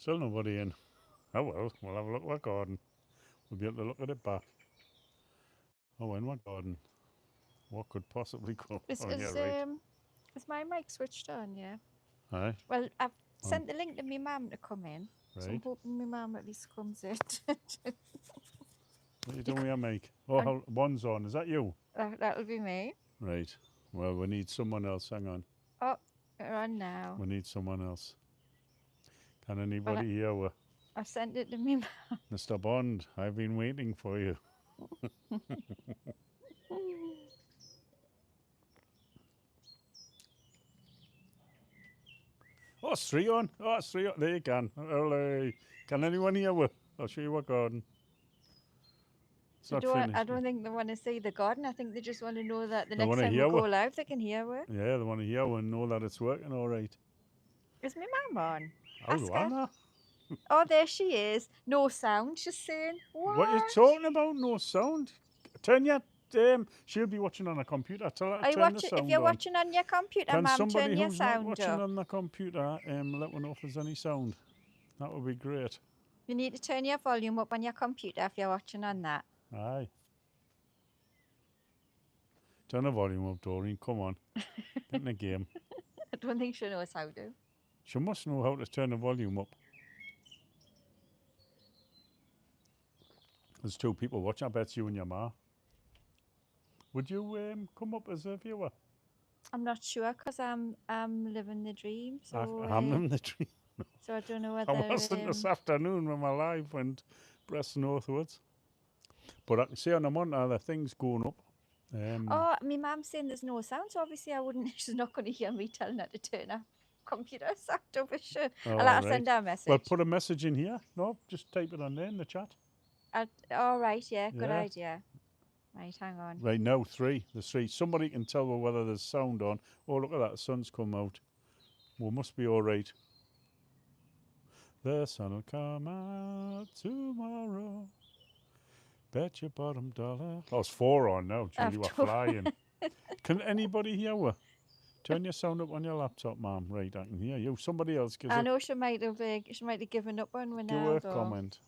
Still nobody in. Oh well, we'll have a look at our garden. We'll be able to look at it back. Oh, in my garden. What could possibly go? Is Oh, yeah, is right. um is my mic switched on? Yeah. Aye, Well, I've on. sent the link to my mum to come in, so I'm Right. hoping my mum at least comes in. What are you You doing c- with your mic? Oh, I'm, one's on. Is that you? that'll be me. Right. Well, we need someone else. Hang on. Oh, you're on now. We need someone else. Can Well, anybody hear we? I sent it to me. Mr. Bond, I've been waiting for you. Oh, it's three on. Oh, it's three on. There you can. Olé. Can anyone hear we? I'll show you our garden. It's not I finished. don't think they want to see the garden. I think they just want to know that the They next want to time we hear go we? live, they can hear we. Yeah, they want to hear we and know that it's working all right. Is my mum on? How do Ask I her. know? Oh, there she is. No sound. She's saying, What you what? talking about? No sound. Turn your she'll be watching on a computer. Tell her to Are you turn the watching? If sound you're on. watching on your computer, Can mum, somebody turn your who's not sound watching up. on the computer let me know if there's any sound? That would be great. You need to turn your volume up on your computer if you're watching on that. Aye. Turn the volume up, Doreen. Come on. Get in the game. I don't think she knows how to. She must know how to turn the volume up. There's two people watching. I bet it's you and your ma. Would you come up as a viewer? I'm not sure because I'm living the dream. So I'm in the tree. so I don't know I whether. wasn't this afternoon when my live went breast northwards. But I can see on the monitor the thing's going up. Oh, my mum's saying there's no sound, so obviously I wouldn't. She's not going to hear me telling her to turn her computer sound over. Sure, I'll have to send her a message. Well, put a message in here. No, just type it on there in the chat. All right, yeah, good Yeah. idea. Right, hang on. Right, now three. There's three. Somebody can tell me whether there's sound on. Oh, look at that. The sun's come out. Well, must be all right. The sun will come out tomorrow. Bet your bottom dollar. Oh, it's four on now. Julie, we're flying. Can anybody hear we? Turn your sound up on your laptop, ma'am. Right, I can hear you. Somebody else gives I know she might have given up on me do now. a comment.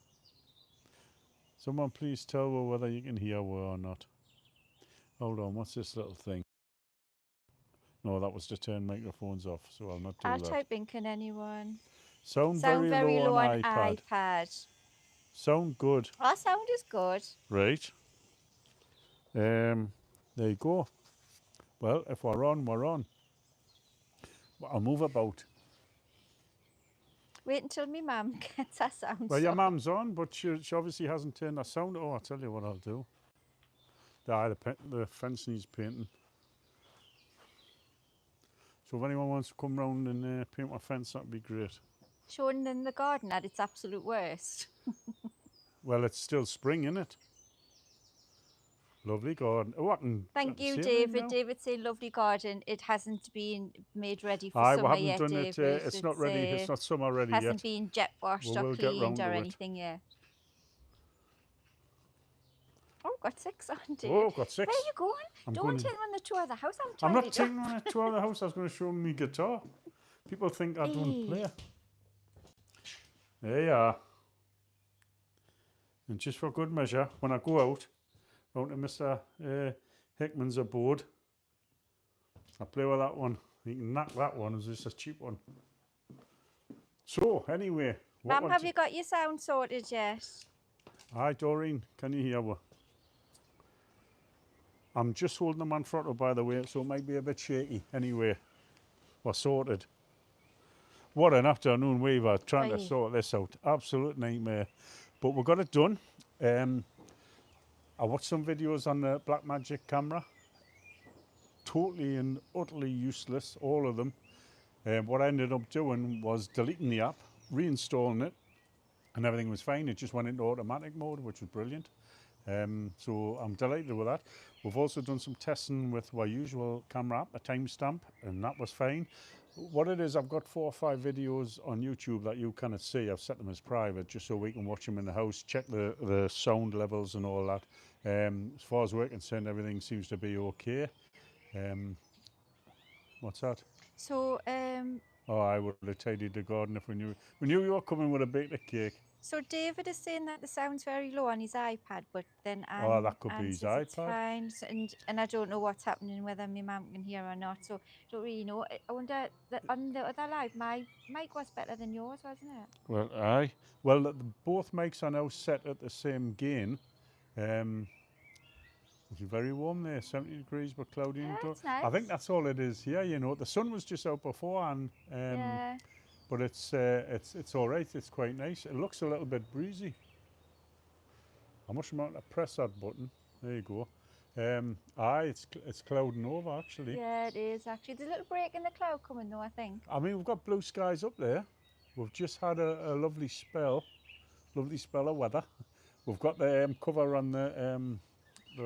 Someone please tell me whether you can hear we or not. Hold on, what's this little thing? No, that was to turn microphones off, so I'll not do I'll that. type in, can anyone? Sound very low on iPad. Sound good. Our sound is good. Right. There you go. Well, if we're on, we're on. But I'll move about. Wait until my mum gets her sound. Well, your mum's on, but she obviously hasn't turned her sound. Oh, I'll tell you what I'll do. The fence needs painting. So if anyone wants to come round and paint my fence, that'd be great. Showing in the garden at its absolute worst. Well, it's still spring, isn't it? Lovely garden. Oh, Thank you, David. David said lovely garden. It hasn't been made ready for summer we haven't yet, done David. it. It's not ready. It's not summer ready yet. Hasn't been jet washed or cleaned or anything yet. Oh, got 6 on, Dave. Oh, got 6. Where are you going? Don't take them on the tour of the house. I'm not taking them on a tour of the house. I was going to show them my guitar. People think I don't play. There you are. And just for good measure, when I go out, round to Mr. Hickman's abode, I play with that one. You can knock that one. It's just a cheap one. So, anyway. Mum, have you got your sound sorted yet? Hi, Doreen. Can you hear me? I'm just holding the Manfrotto, by the way, so it might be a bit shaky. Anyway, we're sorted. What an afternoon we were trying to sort this out. Absolute nightmare. But we got it done. I watched some videos on the Blackmagic camera. Totally and utterly useless, all of them. What I ended up doing was deleting the app, reinstalling it, and everything was fine. It just went into automatic mode, which was brilliant. So I'm delighted with that. We've also done some testing with our usual camera app, a timestamp, and that was fine. What it is, I've got 4 or 5 videos on YouTube that you cannot see. I've set them as private just so we can watch them in the house, check the sound levels and all that. As far as we're concerned, everything seems to be okay. What's that? So Oh, I would have tidied the garden if we knew you were coming with a baked cake. So David is saying that the sound's very low on his iPad, but then Oh, that could be Anne his says it's iPad. fine, and I don't know what's happening, whether my mum can hear or not. So don't really know. I wonder that on the other live, my mic was better than yours, wasn't it? Well, aye. Well, both mics are now set at the same gain. It's very warm there, 70 degrees but cloudy. Yeah, indoor. that's nice. I think that's all it is here. You know, the sun was just out before, and Yeah. but it's all right. It's quite nice. It looks a little bit breezy. I must remember to press that button. There you go. It's clouding over actually. Yeah, it is actually. There's a little break in the cloud coming though, I think. I mean, we've got blue skies up there. We've just had a lovely spell of weather. We've got the cover on the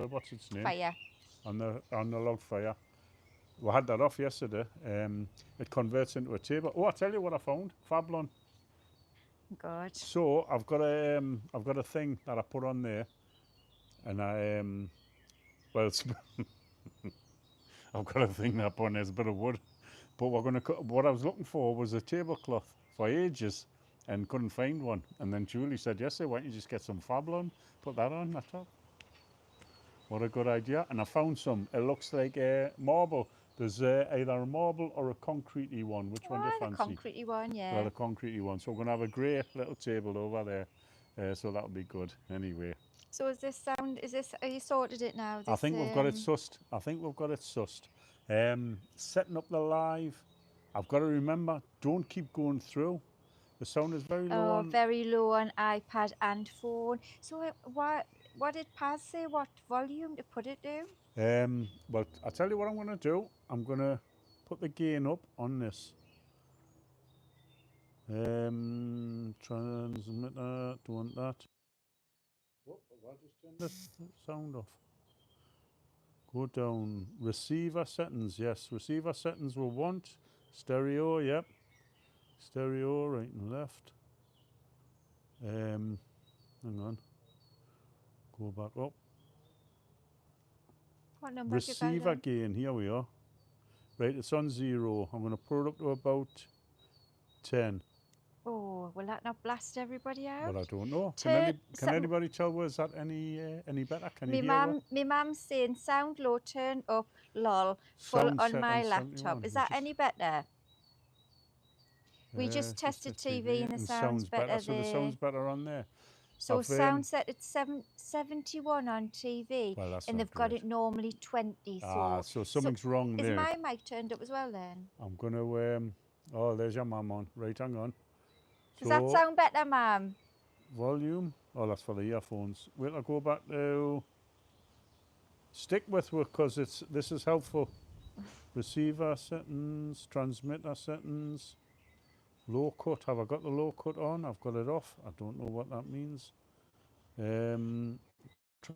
what's its name? Fire. On the log fire. We had that off yesterday. It converts into a table. Oh, I tell you what I found, Fablon. Good. So I've got a thing that I put on there, and well, it's I've got a thing that I put on there. It's a bit of wood, but what I was looking for was a tablecloth for ages, and couldn't find one. And then Julie said yesterday, why don't you just get some Fablon, put that on the top. What a good idea. And I found some. It looks like marble. There's either a marble or a concretey one. Which one do you fancy? The concretey one, yeah. Well, a concretey one. So we're going to have a grey little table over there. So that'll be good anyway. So is this sound, are you sorted it now? I think we've got it sussed. Setting up the live. I've got to remember, don't keep going through. The sound is very low on... very low on iPad and phone. So what did Paz say? What volume to put it to? Well, I'll tell you what I'm going to do. I'm going to put the gain up on this. Transmitter, don't want that. Oh, have I just turned the sound off? Go down. Receiver settings, yes. Receiver settings we want. Stereo, yep. Stereo, right and left. Hang on. Go back up. What number Receiver gain, here we are. Right, it's on 0. I'm going to put it up to about 10. Oh, will that not blast everybody out? Well, I don't know. Can anybody tell, was that any better? Can you hear what? My mum's saying sound low, turn up, lol, full Sound on set my on laptop. 71. Is that any better? We just tested TV and the sound's better there. So the sound's better on there. So sound set at 71 on TV, well, and they've got it normally 20. So something's wrong there. Is my mic turned up as well then? I'm going to... oh, there's your mum on. Right, hang on. Does that sound better, Mum? Volume. Oh, that's for the earphones. Wait, I'll go back to... Stick with it, because this is helpful. Receiver settings, transmitter settings, low cut. Have I got the low cut on? I've got it off. I don't know what that means.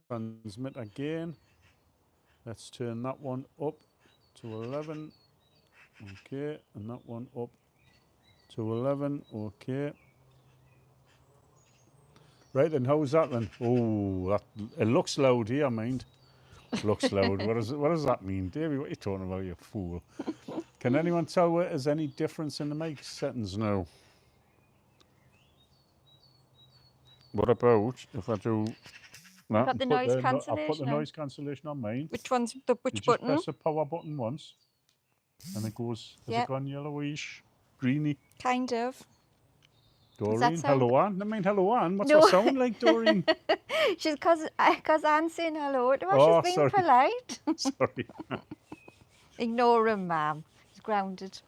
Transmitter gain. Let's turn that one up to 11. Okay, and that one up to 11. Okay. Right, and how's that then? Oh, it looks loud here, mind. Looks loud. What does that mean? Davey, what are you talking about, you fool? Can anyone tell whether there's any difference in the mic settings now? What about if I do that? Got the noise cancellation. I'll put the noise cancellation on mine. Which one's which you button? Just press the power button once, and it goes. Has it gone yellowish, greeny? Kind of. Doreen, hello Anne. I mean, hello Anne. What's that sound like, Doreen? She's because Anne's saying hello to her. She's being polite. Sorry. Ignore him, ma'am. He's grounded.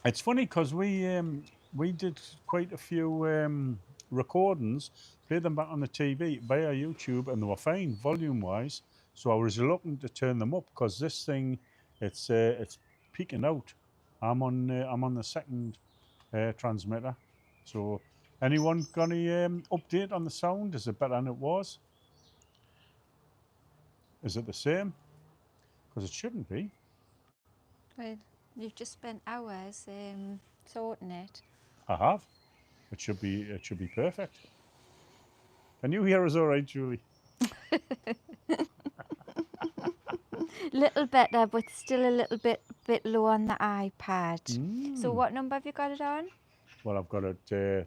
It's funny because we did quite a few recordings, played them back on the TV via YouTube, and they were fine volume-wise. So I was looking to turn them up because this thing, it's peaking out. I'm on the second transmitter. So anyone got any update on the sound? Is it better than it was? Is it the same? Because it shouldn't be. Well, you've just spent hours sorting it. I have. It should be perfect. Can you hear us all right, Julie? Little better, but still a little bit bit low on the iPad. So what number have you got it on? Well, I've got it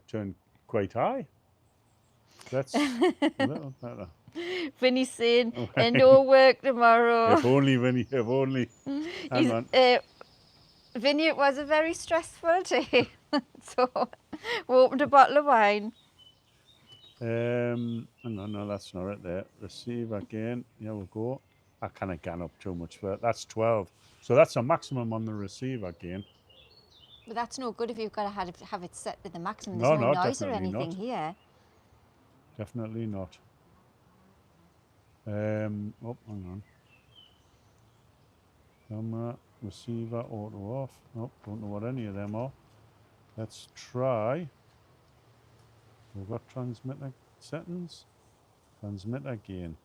turned quite high. That's a little better. Vinny's saying, no work tomorrow. If only, Vinny, if only. Hang on. Vinny, it was a very stressful day. So we opened a bottle of wine. Hang on, no, that's not it there. Receive again. Here we go. I kind of gone up too much for it. That's 12. So that's a maximum on the receiver again. But that's no good if you've got to have it set to the maximum. No, There's no no, noise or definitely anything not. here. Definitely not. Oh, hang on. Camera, receiver, auto off. Oh, don't know what any of them are. Let's try. We've got transmitter settings. Transmitter gain.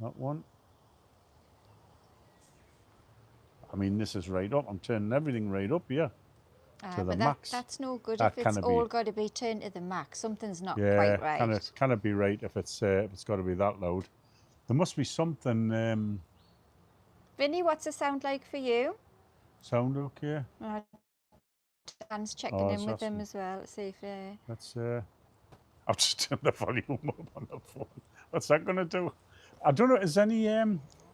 That one. I mean, this is right up. I'm turning everything right up here to the max. That's no good That if it's all got to be turned to the max. Something's not quite right. Yeah, can it be right if it's got to be that loud? There must be something. Vinny, what's the sound like for you? Sound okay? Dan's checking in with them as well. Let's see if. Let's. I've just turned the volume up on the phone. What's that going to do? I don't know. Is any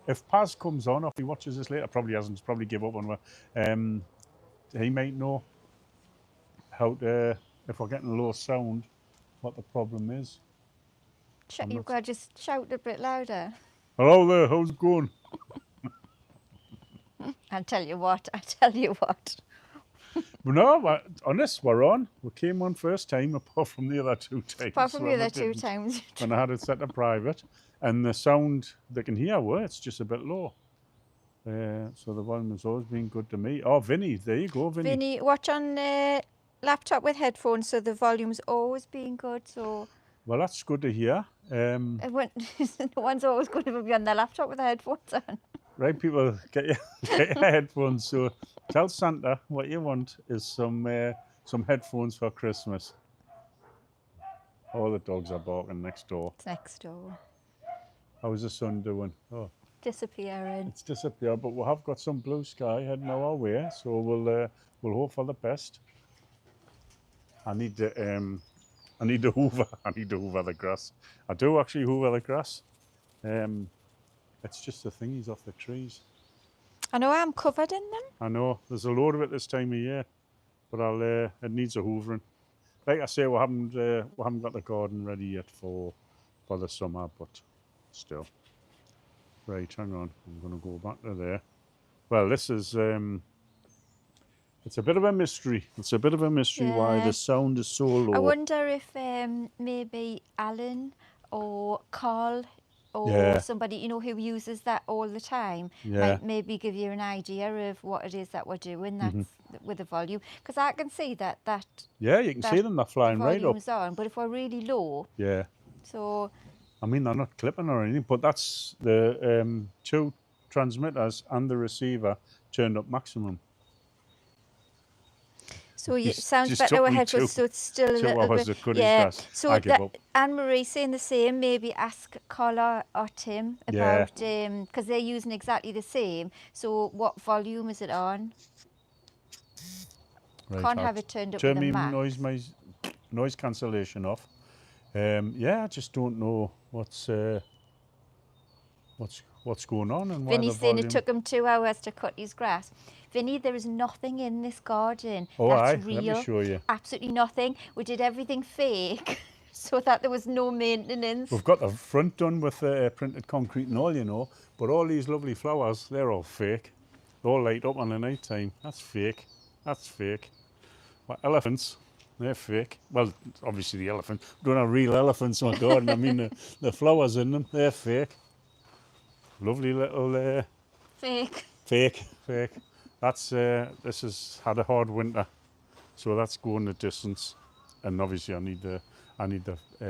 if Paz comes on, or if he watches this later, probably hasn't. He's probably give up on it. He might know how to, if we're getting low sound, what the problem is. You've got to just shout a bit louder. Hello there. How's it going? I tell you what. But no, on this, we're on. We came on first time, apart from the other 2 times. Apart from the other 2 times. When I had it set to private. And the sound they can hear, it's just a bit low. So the volume has always been good to me. Oh, Vinny, there you go, Vinny. Vinny, watch on laptop with headphones, so the volume's always been good. So. Well, that's good to hear. No one's always going to be on their laptop with the headphones on. Right, people, get your headphones. So tell Santa what you want is some headphones for Christmas. All the dogs are barking next door. It's next door. How's the sun doing? Oh, disappearing. It's disappeared, but we have got some blue sky heading our way, so we'll hope for the best. I need to hoover. I need to hoover the grass. I do actually hoover the grass. It's just the thingies off the trees. I know I'm covered in them. I know there's a load of it this time of year, but it needs a hoovering. Like I say, we haven't got the garden ready yet for the summer, but still. Right, hang on. I'm going to go back to there. Well, this is it's a bit of a mystery. It's a bit of a mystery why the sound is so low. I wonder if maybe Alan or Carl or somebody who uses that all the time might maybe give you an idea of what it is that we're doing. That's with the volume, because I can see that. Yeah, you can see them. They're flying right up. On, but if we're really low. Yeah. So. I mean, they're not clipping or anything, but that's the 2 transmitters and the receiver turned up maximum. So it sounds better with headphones, so it's still a little bit. Yeah. So Anne-Marie's saying the same. Maybe ask Carla or Tim about because they're using exactly the same. So what volume is it on? Right, can't have it turned up to the max. Turn my noise cancellation off. I just don't know what's going on and why Vinny's saying it took him 2 hours to cut his grass. Vinny, there is nothing in this garden that's real. Let me show you. Absolutely nothing. We did everything fake so that there was no maintenance. We've got the front done with printed concrete and all, but all these lovely flowers, they're all fake. They all light up on the night time. That's fake. That's fake. What, elephants? They're fake. Well, obviously the elephant. We don't have real elephants in my garden. I mean, the flowers in them, they're fake. Lovely little... Fake. Fake. That's this has had a hard winter, so that's going the distance. And obviously I need the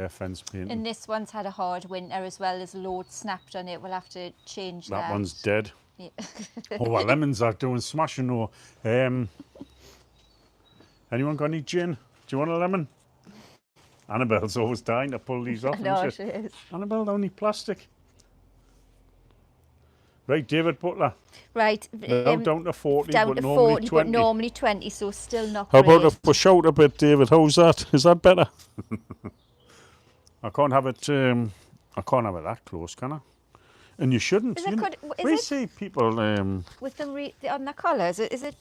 fence painted. And this one's had a hard winter as well. There's loads snapped on it. We'll have to change that. That one's dead. Yeah. Oh, our lemons are doing smashing though. Anyone got any gin? Do you want a lemon? Annabelle's always dying to pull these off. No, she is. Annabelle, only plastic. Right, David Butler. Right. Now down to 40, Down but to normally 40, 20. but normally 20, so still not How great. about if we shout a bit, David? How's that? Is that better? I can't have it that close, can I? And you shouldn't. Is You it know, good? Is we it see people. with them on the collar? Is it?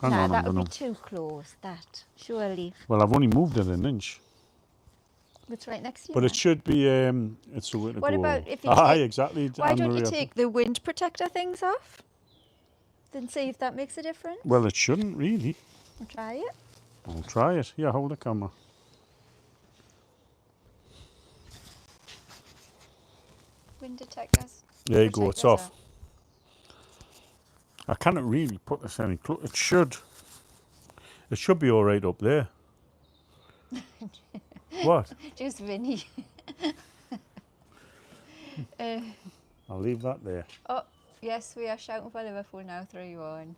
Hang Nah, on, that I'm would be gonna. too close. That surely. Well, I've only moved it an inch, It's right next to you. but then. it should be. It's a way to What go. about if you Aye, take? exactly. Why don't you Anne-Marie. take the wind protector things off? Then see if that makes a difference. Well, it shouldn't really. I'll try it. I'll try it. Yeah, hold the camera. Wind detectors. There you go. It's Protectors off. I cannot really put this any close. It should. It should be all right up there. What? Just Vinny. I'll leave that there. Oh, yes, we are shouting for Liverpool now, 3-1.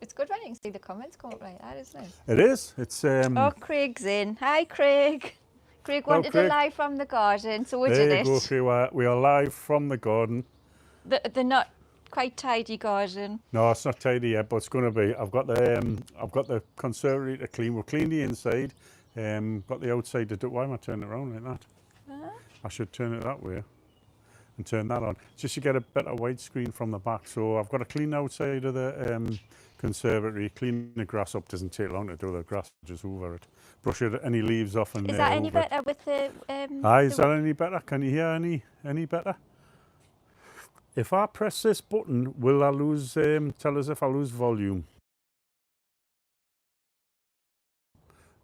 It's good when you can see the comments come up like that, isn't it? It is. It's. Oh, Craig's in. Hi, Craig. Craig wanted Craig. to live from the garden, so we There did you it. go, we are live from the garden. The not quite tidy garden. No, it's not tidy yet, but it's going to be. I've got the conservatory to clean. We'll clean the inside. Got the outside to do. Why am I turning it around like that? Huh? I should turn it that way and turn that on. Just to get a better widescreen from the back. So I've got to clean the outside of the conservatory. Clean the grass up. Doesn't take long to do the grass. Just over it. Brush any leaves off and. Is that any over it. better with the? Aye, is that any better? Can you hear any better? If I press this button, will I lose, tell us if I lose volume.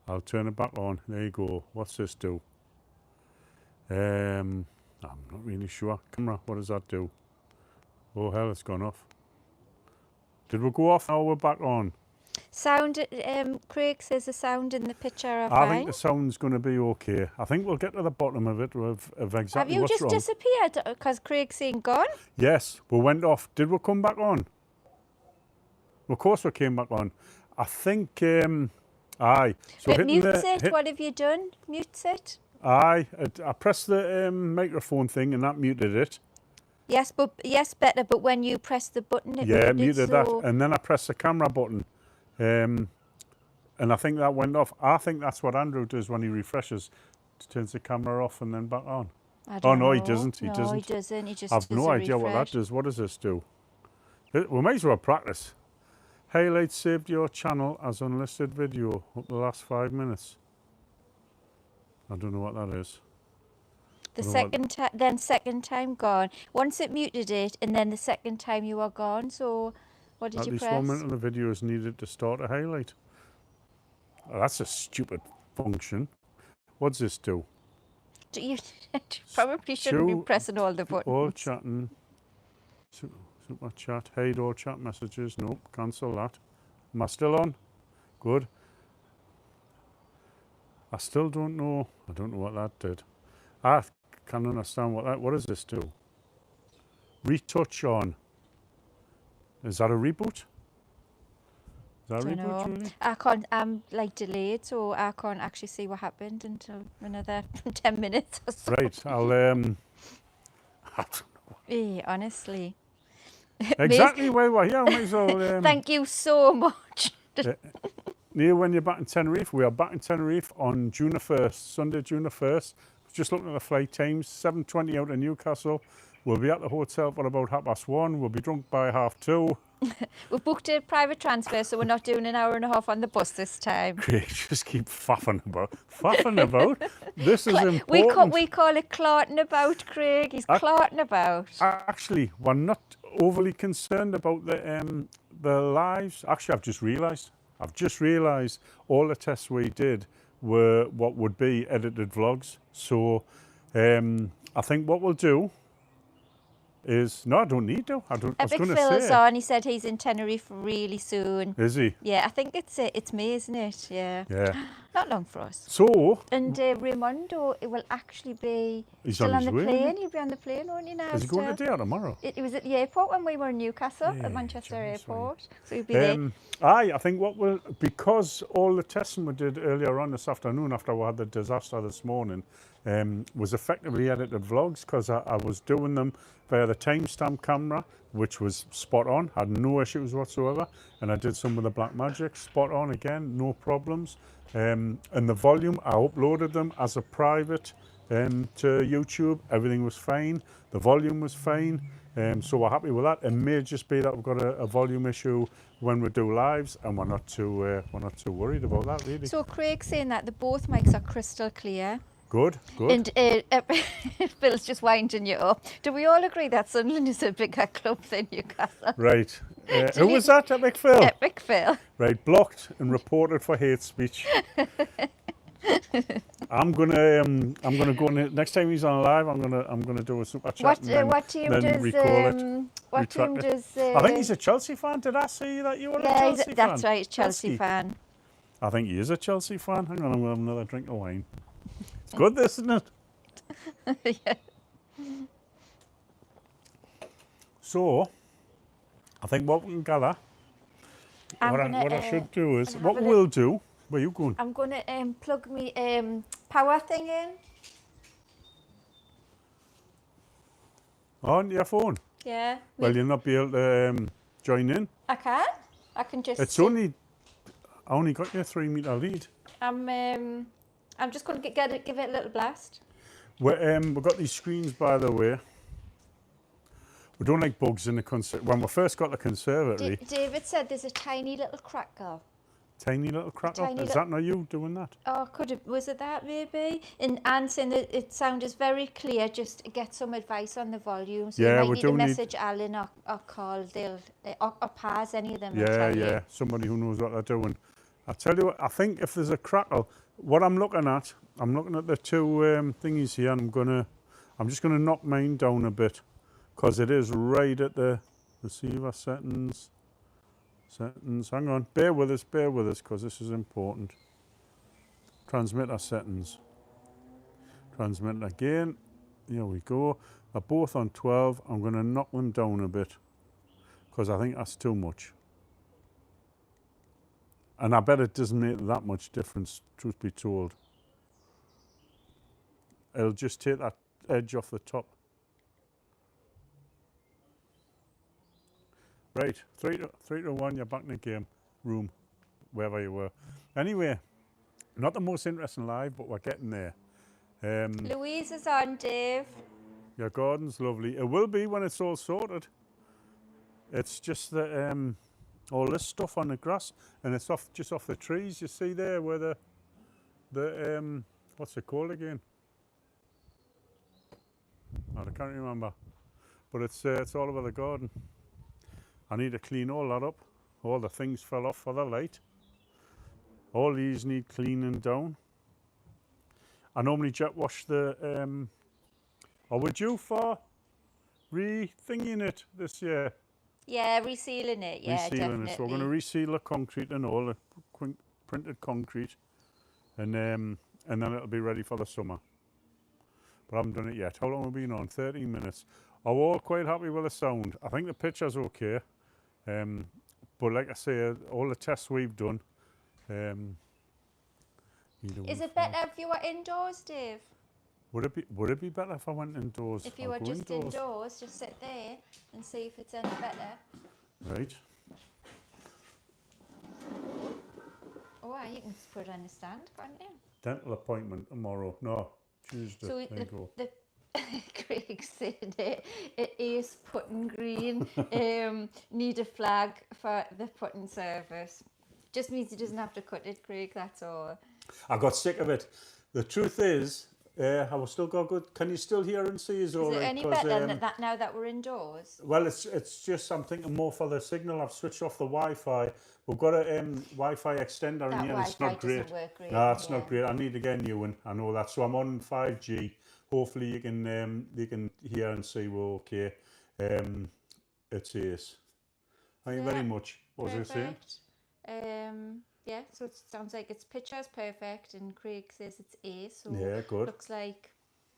I'll turn it back on. There you go. What's this do? I'm not really sure. Camera, what does that do? Oh hell, it's gone off. Did we go off? Now we're back on. Sound. Craig says the sound and the picture are I fine. think the sound's going to be okay. I think we'll get to the bottom of it of exactly Have you what's just wrong. disappeared because Craig's saying gone? Yes, we went off. Did we come back on? Of course we came back on. I think, aye. So It hitting mutes the, it. What have you done? Mutes it? Aye, I pressed the microphone thing and that muted it. Yes, better. But when you press the button, it Yeah, muted muted that. so And then I pressed the camera button. And I think that went off. I think that's what Andrew does when he refreshes. Turns the camera off and then back on. I Oh, don't no, he know. doesn't. He No, doesn't. he doesn't. He just I've does no a idea what that refresh. does. What does this do? We might as well practice. Highlight saved your channel as unlisted video up the last 5 minutes. I don't know what that is. The I don't know second time gone. Once it muted it, and then the second time you are gone. So, what did At you least press? 1 minute of the video is needed to start a highlight. Oh, that's a stupid function. What's this do? You probably shouldn't be Show pressing all the buttons. All chatting. Super chat. Hide all chat messages. Nope. Cancel that. Am I still on? Good. I still don't know. I don't know what that did. I can't understand what does this do? Retouch on. Is that a reboot? Is that a Don't reboot, know. Julie? I can't. I'm like delayed, so I can't actually see what happened until another 10 minutes or so. Right. I'll I don't know. Honestly. Exactly where we're here. Might as well, Thank you so much. Neil, when you're back in Tenerife, we are back in Tenerife on June the 1st, Sunday, June the 1st. Just looking at the flight times, 7:20 out of Newcastle. We'll be at the hotel for about 1:30. We'll be drunk by 2:30. We've booked a private transfer, so we're not doing an hour and a half on the bus this time. Great, just keep faffing about. Faffing about? This is important. We call it clarting about, Craig. He's clarting about. Actually, we're not overly concerned about the lives. Actually, I've just realised all the tests we did were what would be edited vlogs. So I think what we'll do is, no, I don't need to. I was Epic going to Phil's say. on. He said he's in Tenerife really soon. Is he? Yeah, I think it's me, isn't it? Yeah. Yeah. Not long for us. So, And Raimondo, it will actually be He's still on on his the way, isn't plane. He'll be on the plane, won't he now? is he going still? today or tomorrow? It was at the airport when we were in Newcastle, Yeah, at Manchester that's fine. Airport. So he'll be there. I think what will, because all the testing we did earlier on this afternoon after we had the disaster this morning, was effectively edited vlogs, because I was doing them via the timestamp camera, which was spot on, had no issues whatsoever, and I did some with the Blackmagic, spot on again, no problems. And the volume, I uploaded them as a private to YouTube, everything was fine, the volume was fine. So we're happy with that. It may just be that we've got a volume issue when we do lives, and we're not too worried about that really. So Craig's saying that the both mics are crystal clear. Good. And Phil's just winding you up. Do we all agree that Sunderland is a bigger club than Newcastle? Right. Who was that? Epic Phil. Epic Phil. Right. Blocked and reported for hate speech. I'm gonna go next time he's on live. I'm gonna do a super chat. What team then does? recall it. What team does? I think he's a Chelsea fan. Did I see that you were a Chelsea fan? That's right, Chelsea fan. I think he is a Chelsea fan. Hang on, I'm gonna have another drink of wine. It's good, this, isn't it? Yeah. So, I think what we can gather, what I should do is, what we'll do. Where are you going? I'm going to plug me power thing in. On your phone? Yeah. Well, you'll not be able to join in. I can. I can just. It's only. I only got you a 3 metre lead. I'm just going to give it a little blast. We've got these screens, by the way. We don't like bugs in the when we first got the conservatory. David said there's a tiny little crackle. Tiny little crackle? Is that not you doing that? Oh, was it that maybe? And Anne saying that it sounded very clear, just to get some advice on the volume. So yeah, you might need to message Alan or Carl, or Paz, any of them. Yeah, somebody who knows what they're doing. I tell you what, I think if there's a crackle, what I'm looking at the two thingies here, and I'm just gonna knock mine down a bit, because it is right at the receiver settings. Hang on, bear with us, because this is important. Transmitter settings. Transmitter again. Here we go. They're both on 12. I'm going to knock them down a bit, because I think that's too much. And I bet it doesn't make that much difference, truth be told. It'll just take that edge off the top. Right, 3-1, you're back in the game room, wherever you were. Anyway, not the most interesting live, but we're getting there. Louise is on, Dave. Your garden's lovely. It will be when it's all sorted. It's just that all this stuff on the grass, and it's just off the trees. You see there where the what's it called again? I can't remember. But it's all over the garden. I need to clean all that up. All the things fell off for the light. All these need cleaning down. I normally jet wash the. Or would you for re-thinging it this year? Yeah, resealing it. Yeah, definitely. It. So we're going to reseal the concrete and all the printed concrete, and then it'll be ready for the summer. But I haven't done it yet. How long have we been on? 13 minutes. Are we all quite happy with the sound? I think the picture's okay. But like I say, all the tests we've done. Is it better if you were indoors, Dave? Would it be better if I went indoors? If you were just indoors, just sit there and see if it's any better. Right. Oh, you can put it on a stand, can't you? Dental appointment tomorrow. No, Tuesday. So Craig said it is putting green. Need a flag for the putting service. Just means he doesn't have to cut it, Craig, that's all. I got sick of it. The truth is, I've still got good. Can you still hear and see us all right? Is it any better than that now that we're indoors? Well, it's just I'm thinking more for the signal. I've switched off the Wi-Fi. We've got a Wi-Fi extender in here. It's not great. No, it's not great. I need to get a new one. I know that. So I'm on 5G. Hopefully you can hear and see we're okay. It's Ace. Thank you very much. What was I saying? yeah, so it sounds like its picture's perfect, and Craig says it's A, so Yeah, good. looks like,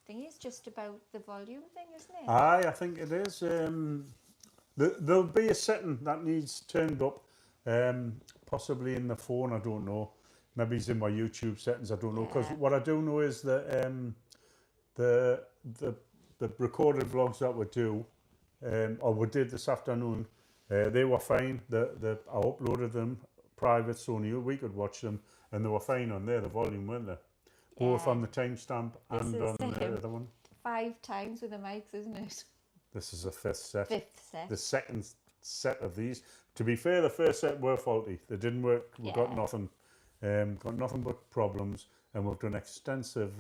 I think it's just about the volume thing, isn't it? Aye, I think it is. There'll be a setting that needs turned up, possibly in the phone, I don't know. Maybe it's in my YouTube settings, I don't know. Because Yeah. what I do know is that the the recorded vlogs that we do, or we did this afternoon, they were fine. I uploaded them private, so we could watch them, and they were fine on there, the volume, weren't they? Both Yeah. on the timestamp This and is on the other one. 5 times with the mics, isn't it? This is the fifth set. Fifth set. The second set of these. To be fair, the first set were faulty. They didn't work. We got nothing. Got nothing but problems, and we've done extensive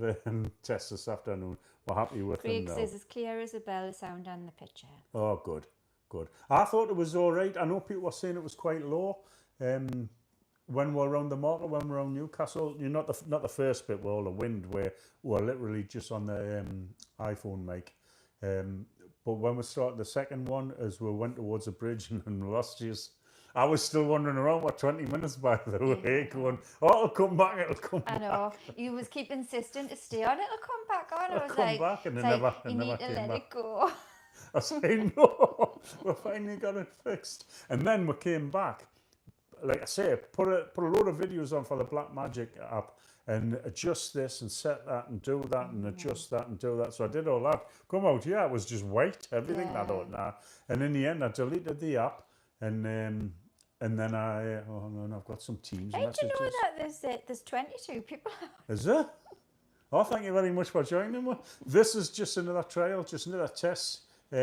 tests this afternoon. We're happy with them now. Craig says as clear as a bell, sound on the picture. Oh, good, good. I thought it was all right. I know people were saying it was quite low. When we're around the market, when we're around Newcastle, you're not the first bit with all the wind, where we're literally just on the iPhone mic. But when we started the second one, as we went towards the bridge and lost you, I was still wandering around for 20 minutes by the way, going, oh, it'll come back, it'll come back. I know. You was keep insisting to stay on, it'll come back on. I was come like, back, and it like, never, you it need never to came let back. it go. I say, no, we finally got it fixed. And then we came back, like I say, put a load of videos on for the Blackmagic app, and adjust this and set that and do that and adjust that and do that. So I did all that. Come out, yeah, it was just white, everything. I thought, nah. And in the end, I deleted the app, and then I, oh no, I've got some Teams Hey, do you messages. know that there's 22 people? Is there? Oh, thank you very much for joining me. This is just another trial, just another test. We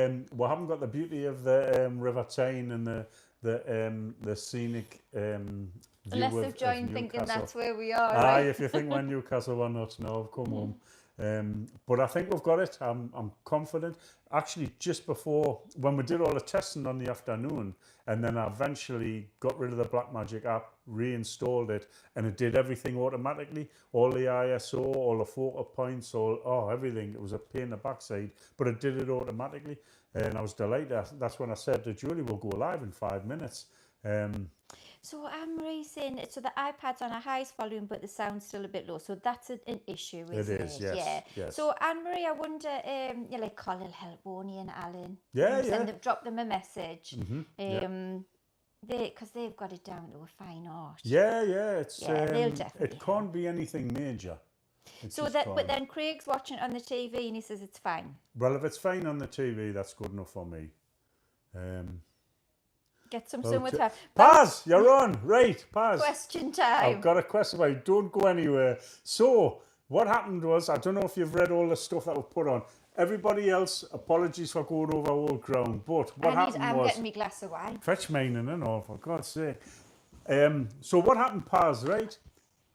haven't got the beauty of the River Tyne and the scenic view Unless of they've joined Newcastle. thinking that's where we are. Aye, Right? if you think we're Newcastle, we're not. No, come home. But I think we've got it. I'm confident. Actually, just before, when we did all the testing on the afternoon, and then I eventually got rid of the Blackmagic app, reinstalled it, and it did everything automatically. All the ISO, all the focal points, everything. It was a pain in the backside, but it did it automatically. And I was delighted. That's when I said to Julie, we'll go live in 5 minutes. So Anne-Marie's saying, so the iPad's on a highest volume, but the sound's still a bit low. So that's an issue, isn't it? It is, yes. Yes. So Anne-Marie, I wonder, you like Colin will help, won't you, and Alan? Yeah. Drop them a message. Mm-hmm. Because they've got it down to a fine art. Yeah. They'll definitely it can't be anything major. But then Craig's watching it on the TV and he says it's fine. Well, if it's fine on the TV, that's good enough for me. Get some sun with her. Paz, you're on. Right, Paz. Question time. I've got a question for you. Don't go anywhere. So, what happened was, I don't know if you've read all the stuff that was put on. Everybody else, apologies for going over old ground. But what happened I'm was... getting me glass of wine. Fetch mine and all, for God's sake. So what happened, Paz, right?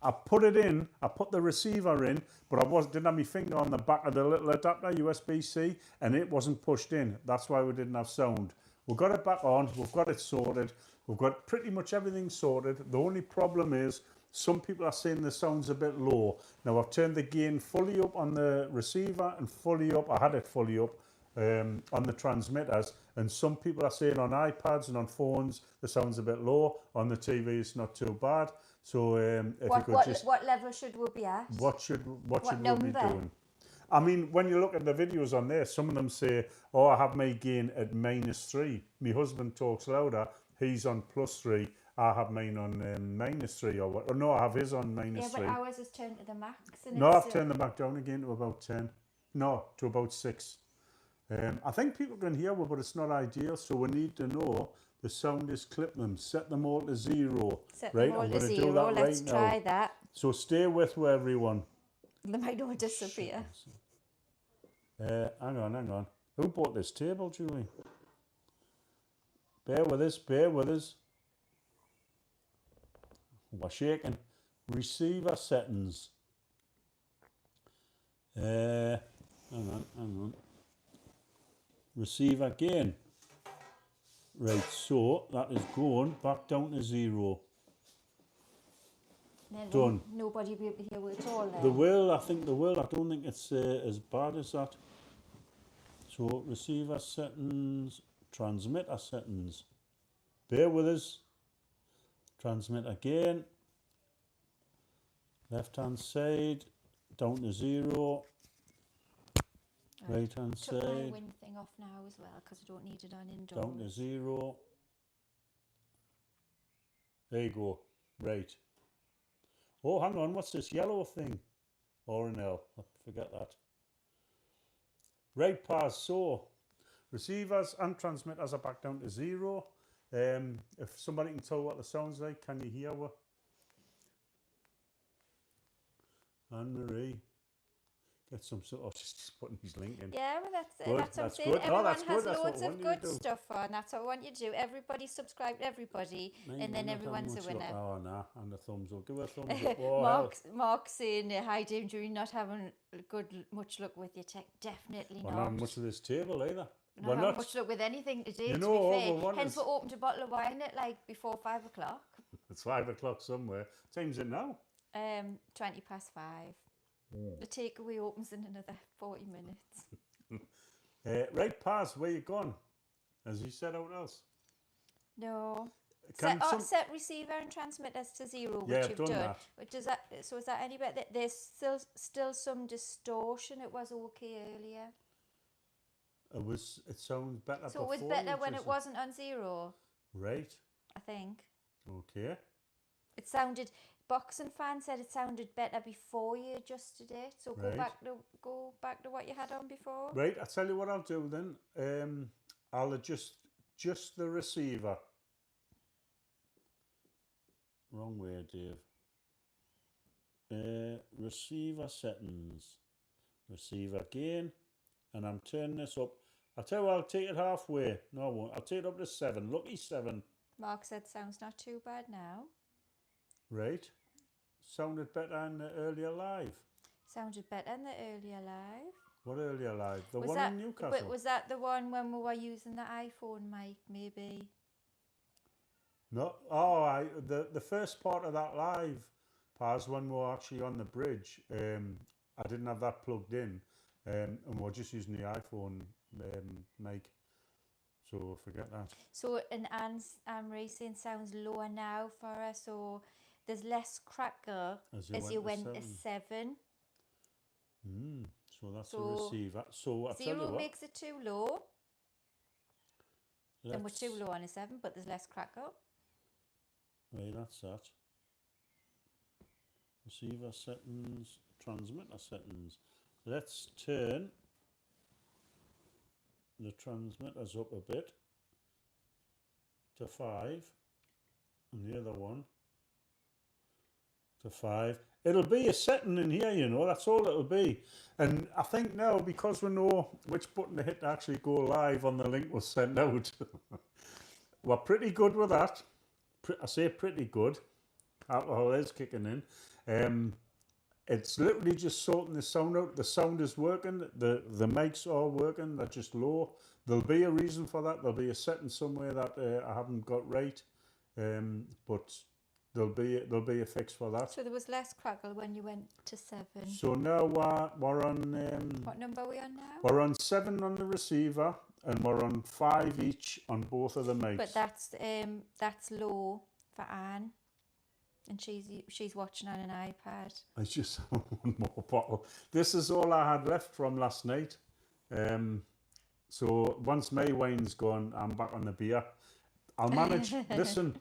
I put it in, I put the receiver in, but didn't have my finger on the back of the little adapter, USB-C, and it wasn't pushed in. That's why we didn't have sound. We've got it back on, we've got it sorted, we've got pretty much everything sorted. The only problem is, some people are saying the sound's a bit low. Now I've turned the gain fully up on the receiver and fully up, I had it fully up on the transmitters, and some people are saying on iPads and on phones the sound's a bit low, on the TV it's not too bad. So what level should we be at? What should we be doing? I mean, when you look at the videos on there, some of them say, oh, I have my gain at -3. My husband talks louder, he's on +3. I have mine on -3 or what? Or no, I have his on -3. Yeah, but ours is turned to the max. No, I've turned them back down again to about 10. No, to about 6. I think people can hear well, but it's not ideal, so we need to know the sound is clip them, set them all to 0. Set right, them all I'm to going to 0. do that Let's right try now. that. So stay with me, everyone. They might all disappear. Hang on. Who bought this table, Julie? Bear with us. We're shaking. Receiver settings. Hang on. Receiver gain. Right, so that is going back down to 0. Done. Nobody will be able to hear it all then. The will. I don't think it's as bad as that. So receiver settings, transmitter settings. Bear with us. Transmit again. Left hand side, down to 0. Right hand Took my side, wind thing off now as well because I don't need it on indoors. down to 0. There you go. Right. Oh, hang on, what's this yellow thing? R&L, forget that. Right, Paz, so receivers and transmitters are back down to 0. If somebody can tell what the sound's like, can you hear what? Anne-Marie, get some sort of, just putting his link in. Yeah, well, that's Good, what I'm that's saying. good. No, Everyone that's has good. That's what loads we of want you to good do. stuff on. That's what I want you to do. Everybody subscribe to everybody, and then everyone's a winner. Oh, nah, and a thumbs up. Give her a thumbs up. Oh, Mark's saying, hi, James, you're not having much luck with your tech. Definitely we're not. not much of this table either. We're not having much luck with anything today, You to know, be fair. we Hence, we opened a bottle of wine at like before 5 o'clock. It's 5 o'clock somewhere. Time's it now? 20 past 5. The takeaway opens in another 40 minutes. Right, Paz, where you gone? Has he said out else? No. Set receiver and transmitters to 0, which you've done. That. Which is that? So is that any better? There's still some distortion. It was okay earlier. It sounds better. So it was better when it wasn't on 0. Right. I think. Okay. It sounded. Boxing fan said it sounded better before you adjusted it. So go back to what you had on before. Right. I'll tell you what I'll do then. I'll adjust just the receiver. Wrong way, Dave. Receiver settings. Receiver gain. And I'm turning this up. I'll tell you what, I'll take it halfway. No, I won't. I'll take it up to 7. Lucky 7. Mark said sounds not too bad now. Right. Sounded better in the earlier live. Sounded better in the earlier live. What earlier live? The one in Newcastle? But was that the one when we were using the iPhone mic, maybe? No. Oh, the first part of that live, Paz, when we were actually on the bridge, I didn't have that plugged in, and we were just using the iPhone mic. So forget that. So and Anne's racing sounds lower now for us, so there's less crackle as you went to 7. So that's a receiver. So I'll tell you what. 0 makes it too low. Then we're too low on a 7, but there's less crackle. Right, that's that. Receiver settings, transmitter settings. Let's turn the transmitters up a bit to 5, and the other one to 5. It'll be a setting in here, you know, that's all it'll be. And I think now, because we know which button to hit to actually go live on the link was sent out, we're pretty good with that. I say pretty good. Alcohol is kicking in. It's literally just sorting the sound out. The sound is working. The mics are working. They're just low. There'll be a reason for that. There'll be a setting somewhere that I haven't got right. But there'll be a fix for that. So there was less crackle when you went to 7. So now we're on. What number are we on now? We're on 7 on the receiver, and we're on 5 each on both of the mics. But that's low for Anne, and she's watching on an iPad. I just have one more bottle. This is all I had left from last night. So once my wine's gone, I'm back on the beer. I'll manage. Listen,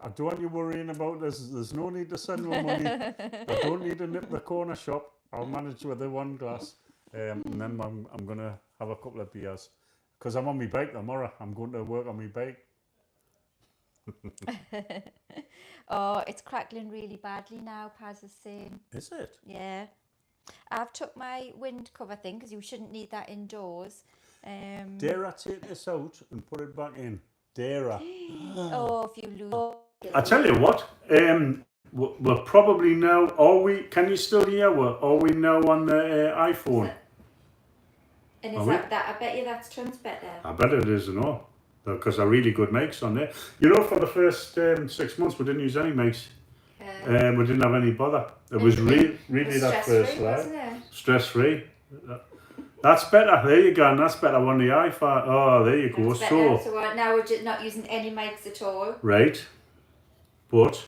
I don't want you worrying about this. There's no need to send me money. I don't need to nip the corner shop. I'll manage with the 1 glass. And then I'm going to have a couple of beers. Because I'm on my bike tomorrow. I'm going to work on my bike. Oh, it's crackling really badly now, Paz is saying. Is it? Yeah. I've took my wind cover thing because you shouldn't need that indoors. Dare I take this out and put it back in? Dare I? Oh, if you lose. I tell you what, we're probably now, can you still hear? Are we now on the iPhone? And is that, I bet you that's turns better. I bet it is, because they're really good mics on there. You know, for the first 6 months, we didn't use any mics. We didn't have any bother. It was really that first live. Stress-free. That's better. There you go. And that's better on the iPhone. Oh, there you go. So now we're just not using any mics at all. Right. But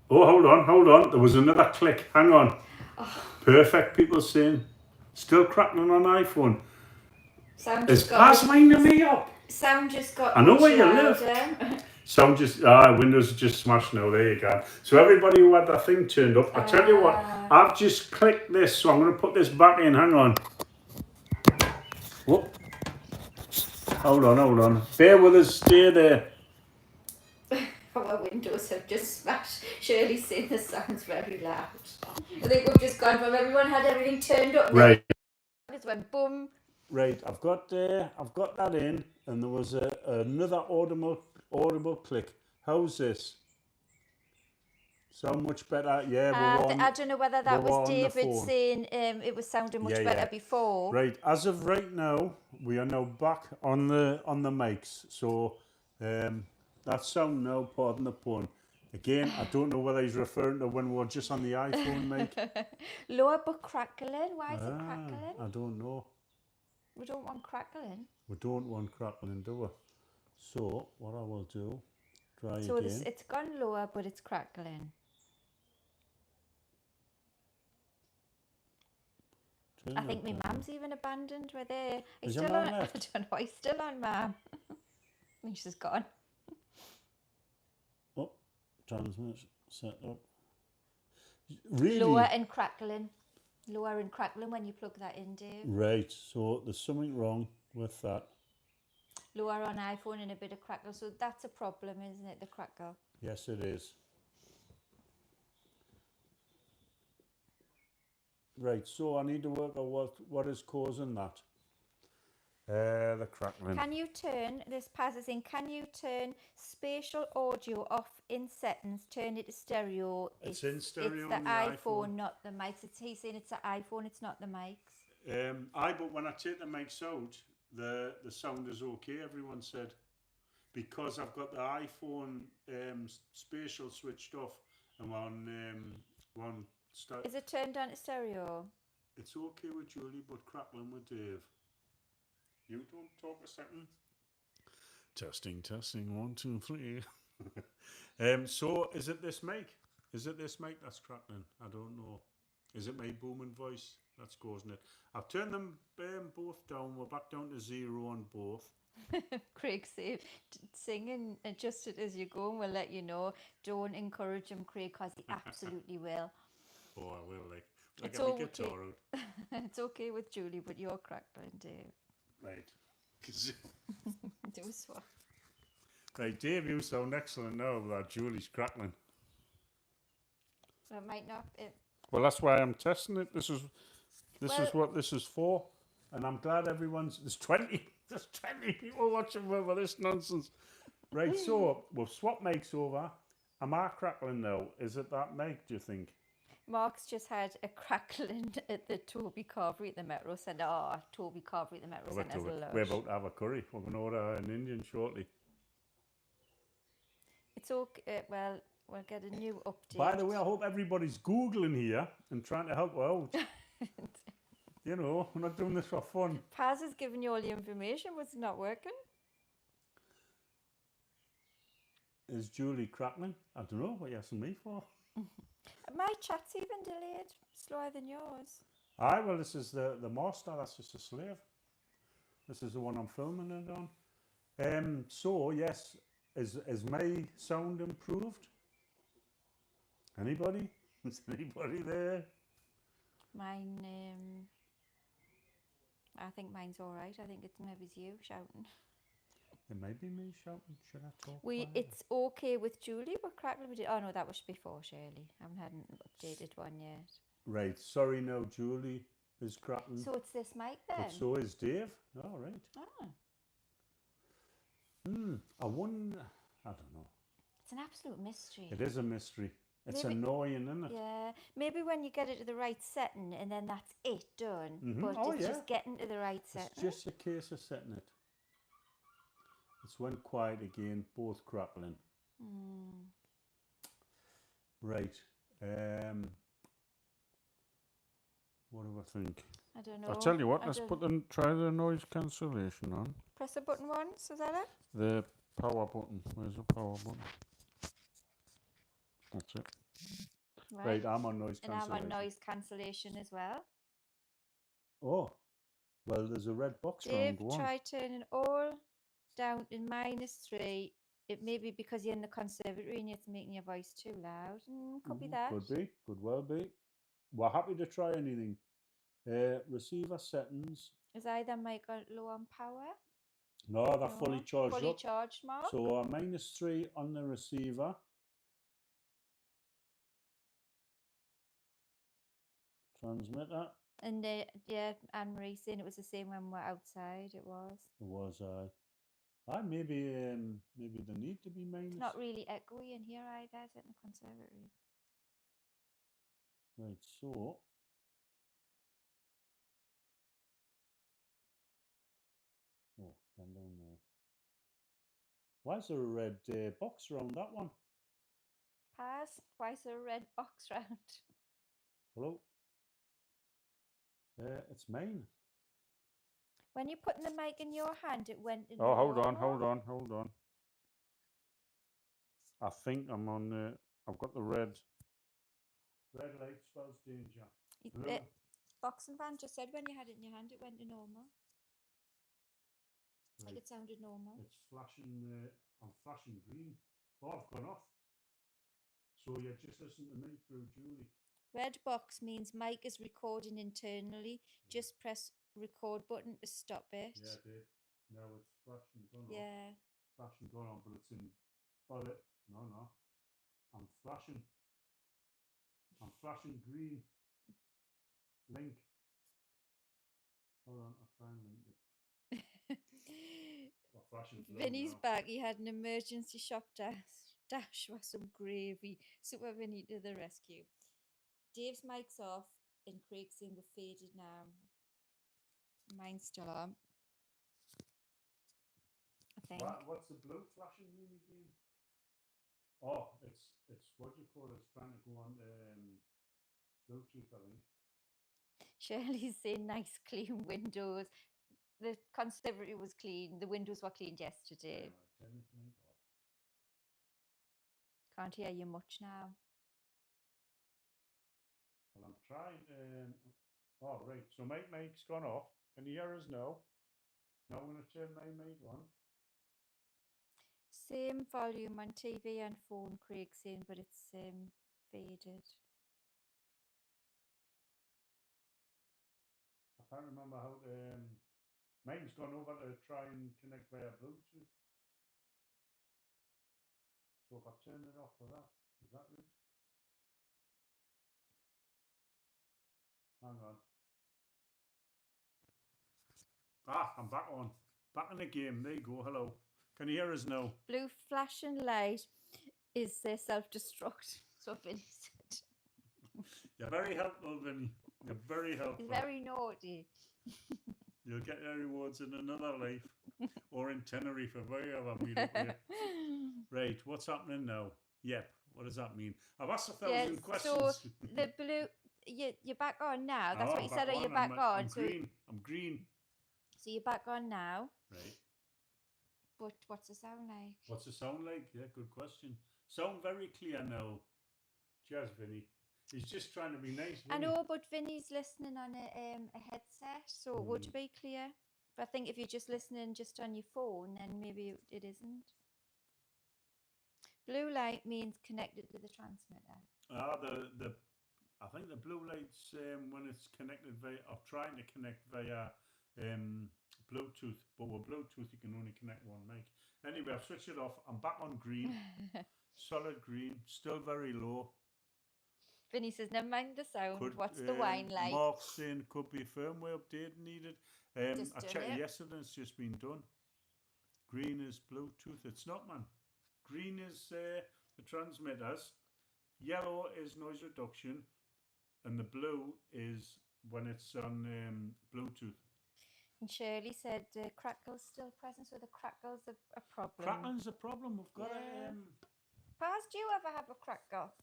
Oh, hold on. There was another click. Hang on. Perfect, people saying. Still crackling on iPhone. Sound Is just got Paz winding me up? sound just got I know much where you louder. live. Sound just, Windows just smashed now. There you go. So everybody who had that thing turned up, I tell you what, I've just clicked this, so I'm going to put this back in. Hang on. Whoop. Hold on. Bear with us. Stay there. Our windows have just smashed. Shirley's saying the sound's very loud. I think we've just gone from everyone had everything turned up. Right. It just went boom. Right. I've got that in, and there was another audible click. How's this? So much better. Yeah, we're on. I don't know whether that we're was on the David phone. saying it was sounding much better before. Right. As of right now, we are now back on the mics. So that sound now, pardon the pun. Again, I don't know whether he's referring to when we were just on the iPhone mic. Lower but crackling. Why is it crackling? I don't know. We don't want crackling. We don't want crackling, do we? So what I will do, try So again. it's gone lower, but it's crackling. I think my mum's even abandoned. Were they? He's Is your still mum on. I left? don't know. He's still on, Mum. I think she's gone. Oh, transmission set up. Really? Lower and crackling. Lower and crackling when you plug that in, Dave. Right. So there's something wrong with that. Lower on iPhone and a bit of crackle. So that's a problem, isn't it? The crackle. Yes, it is. Right, so I need to work out what is causing that. The crackling. Can you turn, this passes in, can you turn spatial audio off in settings, turn it to stereo? It's in stereo It's the on the iPhone, not the mics. He's saying it's the iPhone, it's not the mics. But when I take the mics out, the sound is okay, everyone said. Because I've got the iPhone spatial switched off and one Is it turned on to stereo? It's okay with Julie, but crackling with Dave. You don't talk a second. Testing, 1, 2, 3. So is it this mic? Is it this mic that's crackling? I don't know. Is it my booming voice that's causing it? I've turned them both down. We're back down to 0 on both. Craig said, sing and adjust it as you go, and we'll let you know. Don't encourage him, Craig, because he absolutely will. Oh, I will, like it's a guitar out. It's okay with Julie, but you're crackling, Dave. Right. Do a swap. Right, Dave, you sound excellent now, but Julie's crackling. That might not. Well, that's why I'm testing it. This is what this is for, and I'm glad there's 20 people watching for this nonsense. Right, so we've swapped mics over. Am I crackling now? Is it that mic, do you think? Mark's just had a crackling at the Toby Carvery at the Metro Centre. Oh, Toby Carvery at the Metro Centre is lush. We're about to have a curry. We're going to order an Indian shortly. It's okay. Well, we'll get a new update. By the way, I hope everybody's Googling here and trying to help out. You know, we're not doing this for fun. Paz has given you all the information. Was it not working? Is Julie crackling? I don't know what you're asking me for. My chat's even delayed, slower than yours. Aye, well, this is the master. That's just a slave. This is the one I'm filming it on. So yes, is my sound improved? Anybody? Is anybody there? Mine. I think mine's all right. I think it's maybe you shouting. It might be me shouting. Should I talk? It's okay with Julie, but crackling with it. Oh no, that was before Shirley. I haven't had an updated one yet. Right. Sorry, no. Julie is crackling. So it's this mic then. But so is Dave. All right. I wonder. I don't know. It's an absolute mystery. It is a mystery. It's annoying, isn't it? Yeah. Maybe when you get it to the right setting and then that's it done. Mm-hmm. But it's just getting to the right setting. It's just a case of setting it. It's went quiet again, both crackling. Right. What do I think? I don't know. I'll tell you what, let's try the noise cancellation on. Press the button once, is that it? The power button. Where's the power button? That's it. Right, I'm on noise and I'm cancellation. on noise cancellation as well. Oh, well, there's a red box round. Dave, Go on. try turning all down to -3. It may be because you're in the conservatory and it's making your voice too loud. Could be that. Could be. Could well be. We're happy to try anything. Receiver settings. Is either mic low on power? No, they're fully charged Fully up. charged, Mark. So -3 on the receiver. Transmitter. And yeah, Anne-Marie saying it was the same when we're outside. It was. It was. Maybe they need to be minus. It's not really echoey in here either, is it, in the conservatory? Right, so. Oh, down there. Why is there a red box around that one? Paz, why is there a red box round? Hello? It's mine. When you're putting the mic in your hand, it went in. Oh, hold on. I think I'm on. I've got the red. Red light spells danger. Boxing van just said when you had it in your hand, it went to normal. Right. Like it sounded normal. It's flashing. I'm flashing green. Oh, I've gone off. So you just listen to me through Julie. Red box means mic is recording internally. Yeah. Just press record button to stop it. Yeah, I did. Now it's flashing gone yeah. on. Flashing gone on, but it's in. No. I'm flashing. I'm flashing green. Link. Hold on, I'll try and link it. Vinny's back. He had an emergency shop dash for some gravy. Super Vinny to the rescue. Dave's mic's off and Craig's saying we're faded now. Mine's still on. I think. What's the blue flashing mean again? Oh, it's what do you call it? It's trying to go on Bluetooth, I think. Shirley's saying nice clean windows. The conservatory was clean. The windows were cleaned yesterday. Can't hear you much now. Well, I'm trying. Oh, right. So my mic's gone off. Can you hear us now? Now I'm going to turn my mic on. Same volume on TV and phone, Craig's saying, but it's faded. I can't remember how to. Mine's gone over to try and connect via Bluetooth. So if I turn it off for that, is that right? Hang on. I'm back on. Back in the game. There you go. Hello. Can you hear us now? Blue flashing light is self-destruct. So Vinny said. You're very helpful, Vinny. You're very helpful. He's very naughty. You'll get your rewards in another life or in Tenerife if I ever meet up with you. Right, what's happening now? Yep, what does that mean? I've asked 1,000 questions. So the blue, you're back on now. That's what you said. Are you back on? I'm green. I'm green. So you're back on now. Right. But what's the sound like? What's the sound like? Yeah, good question. Sound very clear now. Cheers, Vinny. He's just trying to be nice. I know, but Vinny's listening on a headset, so it would be clear. But I think if you're just listening just on your phone, then maybe it isn't. Blue light means connected to the transmitter. I think the blue light's when it's connected via, or trying to connect via Bluetooth, but with Bluetooth you can only connect one mic. Anyway, I've switched it off. I'm back on green. Solid green, still very low. Vinny says, never mind the sound. What's the wine like? Mark's saying could be firmware update needed. I checked it yesterday, it's just been done. Green is Bluetooth. It's not, man. Green is the transmitters. Yellow is noise reduction. And the blue is when it's on Bluetooth. And Shirley said crackle's still present, so the crackle's a problem. Crackling's a problem. We've got Paz, do you ever have a crackle?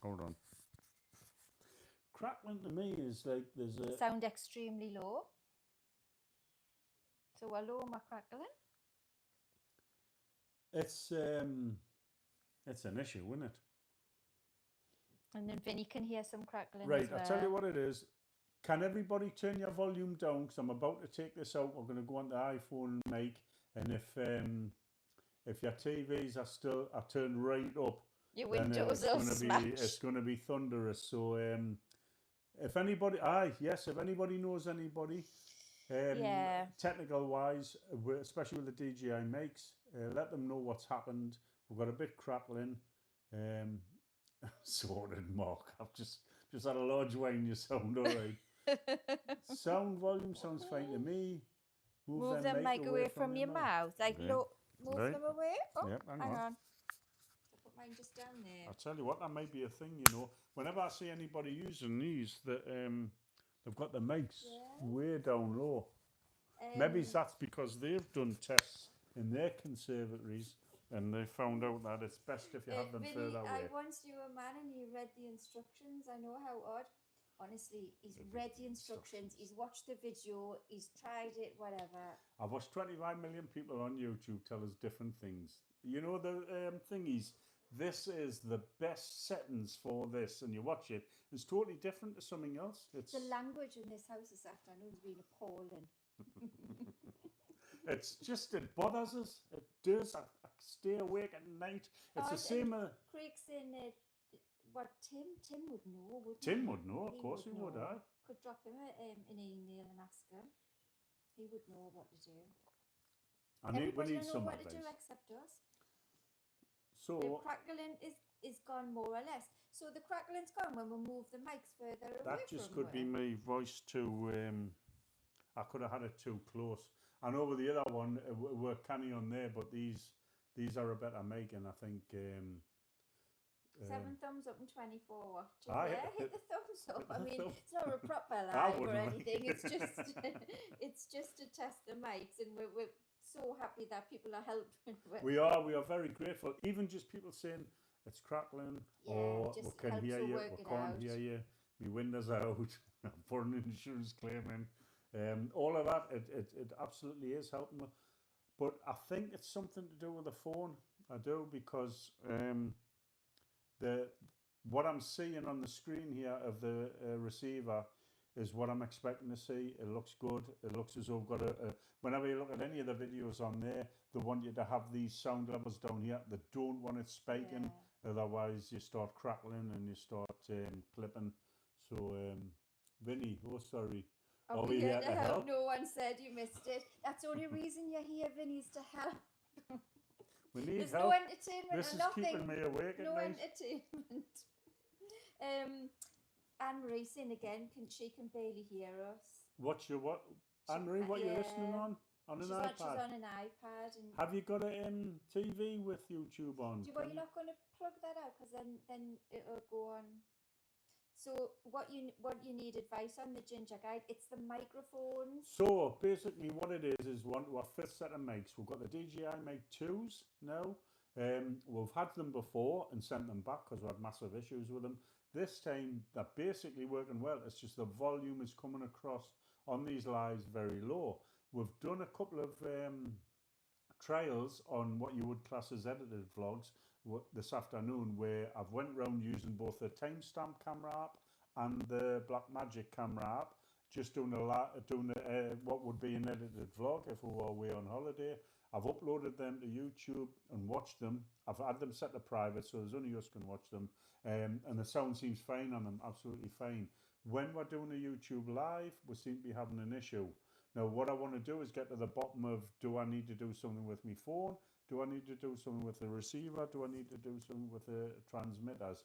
Hold on. Crackling to me is like there's a... Sound extremely low. So we're low, am I crackling? It's an issue, isn't it? And then Vinny can hear some crackling Right, as well. I'll tell you what it is. Can everybody turn your volume down? Because I'm about to take this out. We're going to go on the iPhone mic. And if your TVs are turned right up, Your then windows will smash. it's going to be thunderous. So if anybody, if anybody knows anybody, Yeah. technical wise, especially with the DJI mics, let them know what's happened. We've got a bit crackling. Sorted, Mark. I've just had a large wine. You sound all right. Sound volume sounds fine to me. Move them mic away from your mouth. Like, Right. look, move Right. them away. Oh, Yep, hang hang on. on. I'll put mine just down there. I'll tell you what, that might be a thing, you know. Whenever I see anybody using these, that they've got the mics way down low. Maybe that's because they've done tests in their conservatories and they found out that it's best if you have them Vinny, further away. I once knew a man and he read the instructions. I know how odd. Honestly, he's read the instructions, he's watched the video, he's tried it, whatever. I've watched 25 million people on YouTube tell us different things. You know, the thing is, this is the best settings for this, and you watch it, it's totally different to something else. It's the language in this house this afternoon has been appalling. It's just, it bothers us. It does. I stay awake at night. It's the same. Craig's in what Tim would know, wouldn't Tim he? would know, of course he would. Could drop him an email and ask him. He would know what to do. Everybody will know what to do except us. So the crackling is gone more or less. So the crackling's gone when we move the mics further away. That just could be my voice too. I could have had it too close. I know with the other one, we're canny on there, but these are a better mic, and I think. 7 thumbs up and 24 watching. Hit the thumbs up. I mean, it's not a proper live or anything. It's just it's just to test the mics, and we're so happy that people are helping. We are very grateful. Even just people saying it's crackling, or we can hear you, we can't hear you. My windows are out. I'm putting an insurance claim in. All of that, it absolutely is helping. But I think it's something to do with the phone. I do, because what I'm seeing on the screen here of the receiver is what I'm expecting to see. It looks good. It looks as though I've got whenever you look at any of the videos on there, they want you to have these sound levels down here. They don't want it spiking. Otherwise you start crackling and you start clipping. So Vinny, sorry. Are we here to help? No one said you missed it. That's the only reason you're here, Vinny's to help. We need There's help. no entertainment. This is keeping me awake at night. No entertainment. Anne-Marie in again. She can barely hear us. What? Anne-Marie, what you're listening on? On an iPad? She's on an iPad. And have you got a TV with YouTube on? You're not going to plug that out, because then it'll go on. So what you need advice on the Ginger Guide, it's the microphones. So basically what it is our fifth set of mics. We've got the DJI Mic 2s now. We've had them before and sent them back because we had massive issues with them. This time they're basically working well. It's just the volume is coming across on these lives very low. We've done a couple of trials on what you would class as edited vlogs this afternoon, where I've went around using both the timestamp camera app and the Blackmagic camera app, just doing what would be an edited vlog if we were away on holiday. I've uploaded them to YouTube and watched them. I've had them set to private, so there's only us can watch them, and the sound seems fine on them, absolutely fine. When we're doing a YouTube live, we seem to be having an issue. Now, what I want to do is get to the bottom of, do I need to do something with my phone? Do I need to do something with the receiver? Do I need to do something with the transmitters?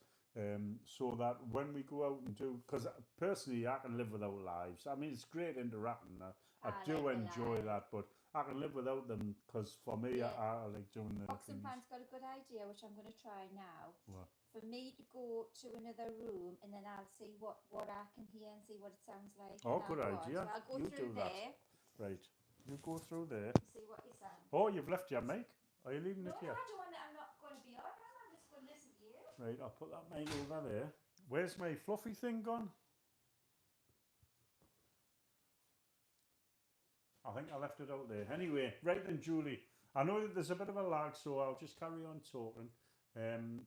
So that when we go out and do, because personally I can live without lives. I mean, it's great interacting. I do enjoy that, but I can live without them, because for me, I like doing the Ox and Pan's got a good idea, which I'm going to try now. What? For me to go to another room, and then I'll see what I can hear and see what it sounds like. Oh, good idea. So I'll go through there. Right. You go through there. See what you sound. Oh, you've left your mic. Are you leaving it here? No, I don't want it. I'm not going to be on. I'm just going to listen to you. Right, I'll put that mic over there. Where's my fluffy thing gone? I think I left it out there. Anyway, right then, Julie. I know that there's a bit of a lag, so I'll just carry on talking. and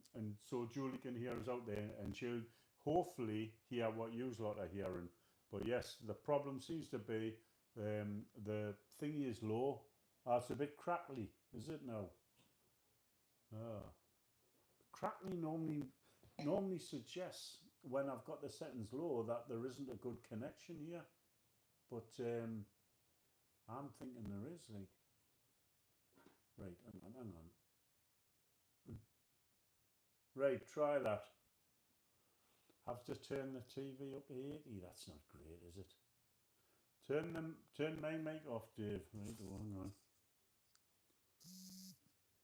so Julie can hear us out there, and she'll hopefully hear what you lot are hearing. But yes, the problem seems to be the thingy is low. It's a bit crackly, is it now? Crackling normally suggests when I've got the settings low that there isn't a good connection here, but I'm thinking there is. Like, right, hang on. Right, try that. Have to turn the TV up to 80. That's not great, is it? Turn my mic off, Dave. Right, hang on.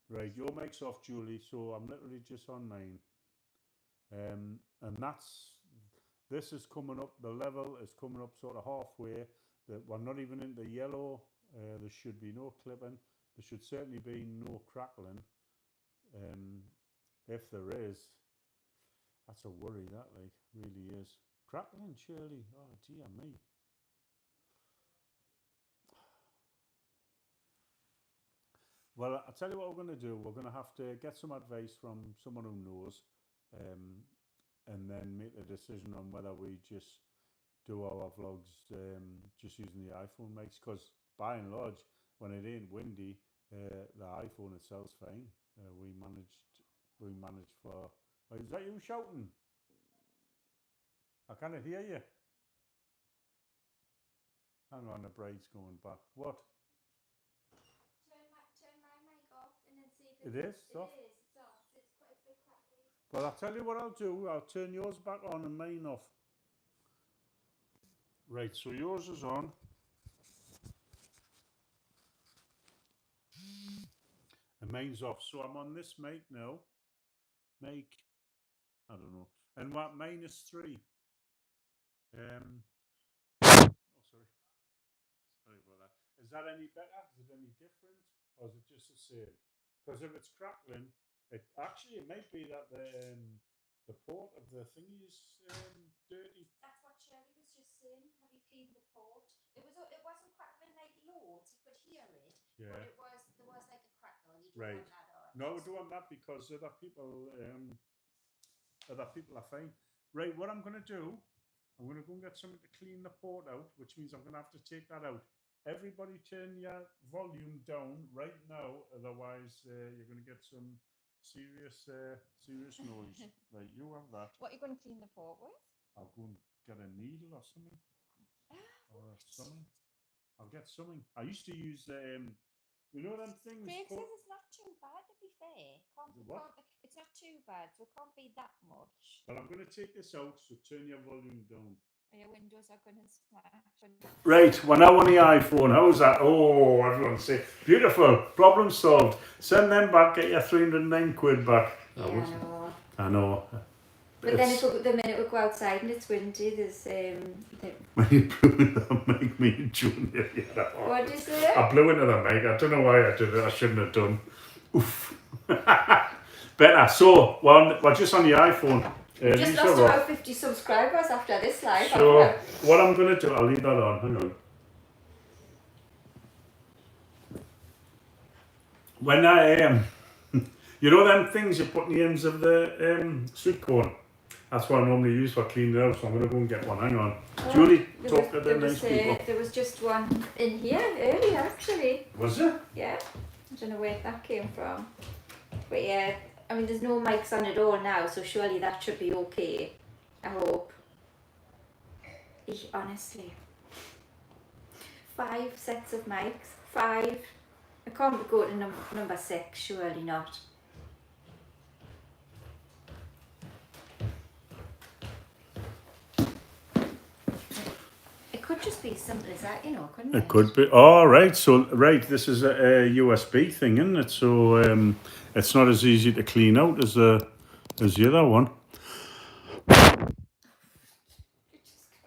Right, your mic's off, Julie. So I'm literally just on mine. And this is coming up. The level is coming up sort of halfway. We're not even into yellow. There should be no clipping. There should certainly be no crackling. If there is, that's a worry. That like really is crackling. Surely, oh dear me. Well, I'll tell you what we're going to do. We're going to have to get some advice from someone who knows, and then make a decision on whether we just do our vlogs just using the iPhone mics. Because by and large, when it ain't windy, the iPhone itself's fine. We managed for. Oh, is that you shouting? I can't hear you. Hang on, the bride's going back. What? Turn my mic off and then see if It is off? It is. It's off. It's quite a bit crackly. Well, I'll tell you what I'll do. I'll turn yours back on and mine off. Right, so yours is on. And mine's off. So I'm on this mic now. Mic, I don't know. And what, -3. Oh, sorry. Sorry about that. Is that any better? Is it any different? Or is it just the same? Because if it's crackling, it might be that the port of the thingy is dirty. That's what Shirley was just saying. Have you cleaned the port? It wasn't crackling like loads. You could hear it. Yeah. But there was like a crackle. You don't Right. want that on. No, we don't want that because other people are fine. Right, what I'm going to do, I'm going to go and get something to clean the port out, which means I'm going to have to take that out. Everybody turn your volume down right now, otherwise you're going to get some serious noise. Right, you have that. What are you going to clean the port with? I'll go and get a needle or something. Or something. I'll get something. I used to use you know them things. Craig says it's not too bad, to be fair. It's not too bad, so it can't be that much. Well, I'm going to take this out, so turn your volume down. Your windows are going to smash. Right, we're now on the iPhone. How's that? Oh, everyone say beautiful. Problem solved. Send them back. Get your 309 quid back. Yeah, I know. But then the minute we go outside and it's windy, there's When you blew into the mic, me and Junior. What is it? I blew into the mic. I don't know why I did it. I shouldn't have done. Oof. Better. So we're just on the iPhone. Just lost about 50 subscribers after this live. So what I'm going to do, I'll leave that on. Hang on. When I you know them things you put in the ends of the sweet corn? That's what I normally use for cleaning it out, so I'm going to go and get one. Hang on. Julie, talk to the nice people. There was just one in here earlier, actually. Was there? Yeah. I don't know where that came from. But yeah, I mean, there's no mics on at all now, so surely that should be okay. I hope. Honestly. 5 sets of mics. 5. I can't go to number 6, surely not. It could just be as simple as that, couldn't it? It could be. Oh, right. So, this is a USB thing, isn't it? So, it's not as easy to clean out as the other one. What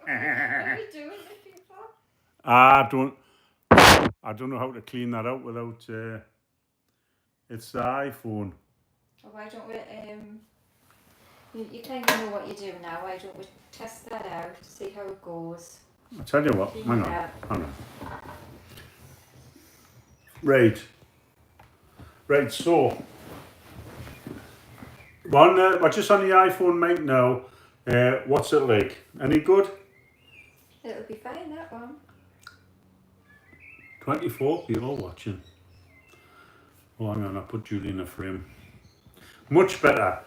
are you doing with people? I don't know how to clean that out without. It's the iPhone. Well, why don't we? You kind of know what you're doing now. Why don't we test that out, see how it goes? I'll tell you what. Hang on. Right. So We're just on the iPhone mic now. What's it like? Any good? It'll be fine, that one. 24 people watching. Oh, hang on, I put Julie in a frame. Much better.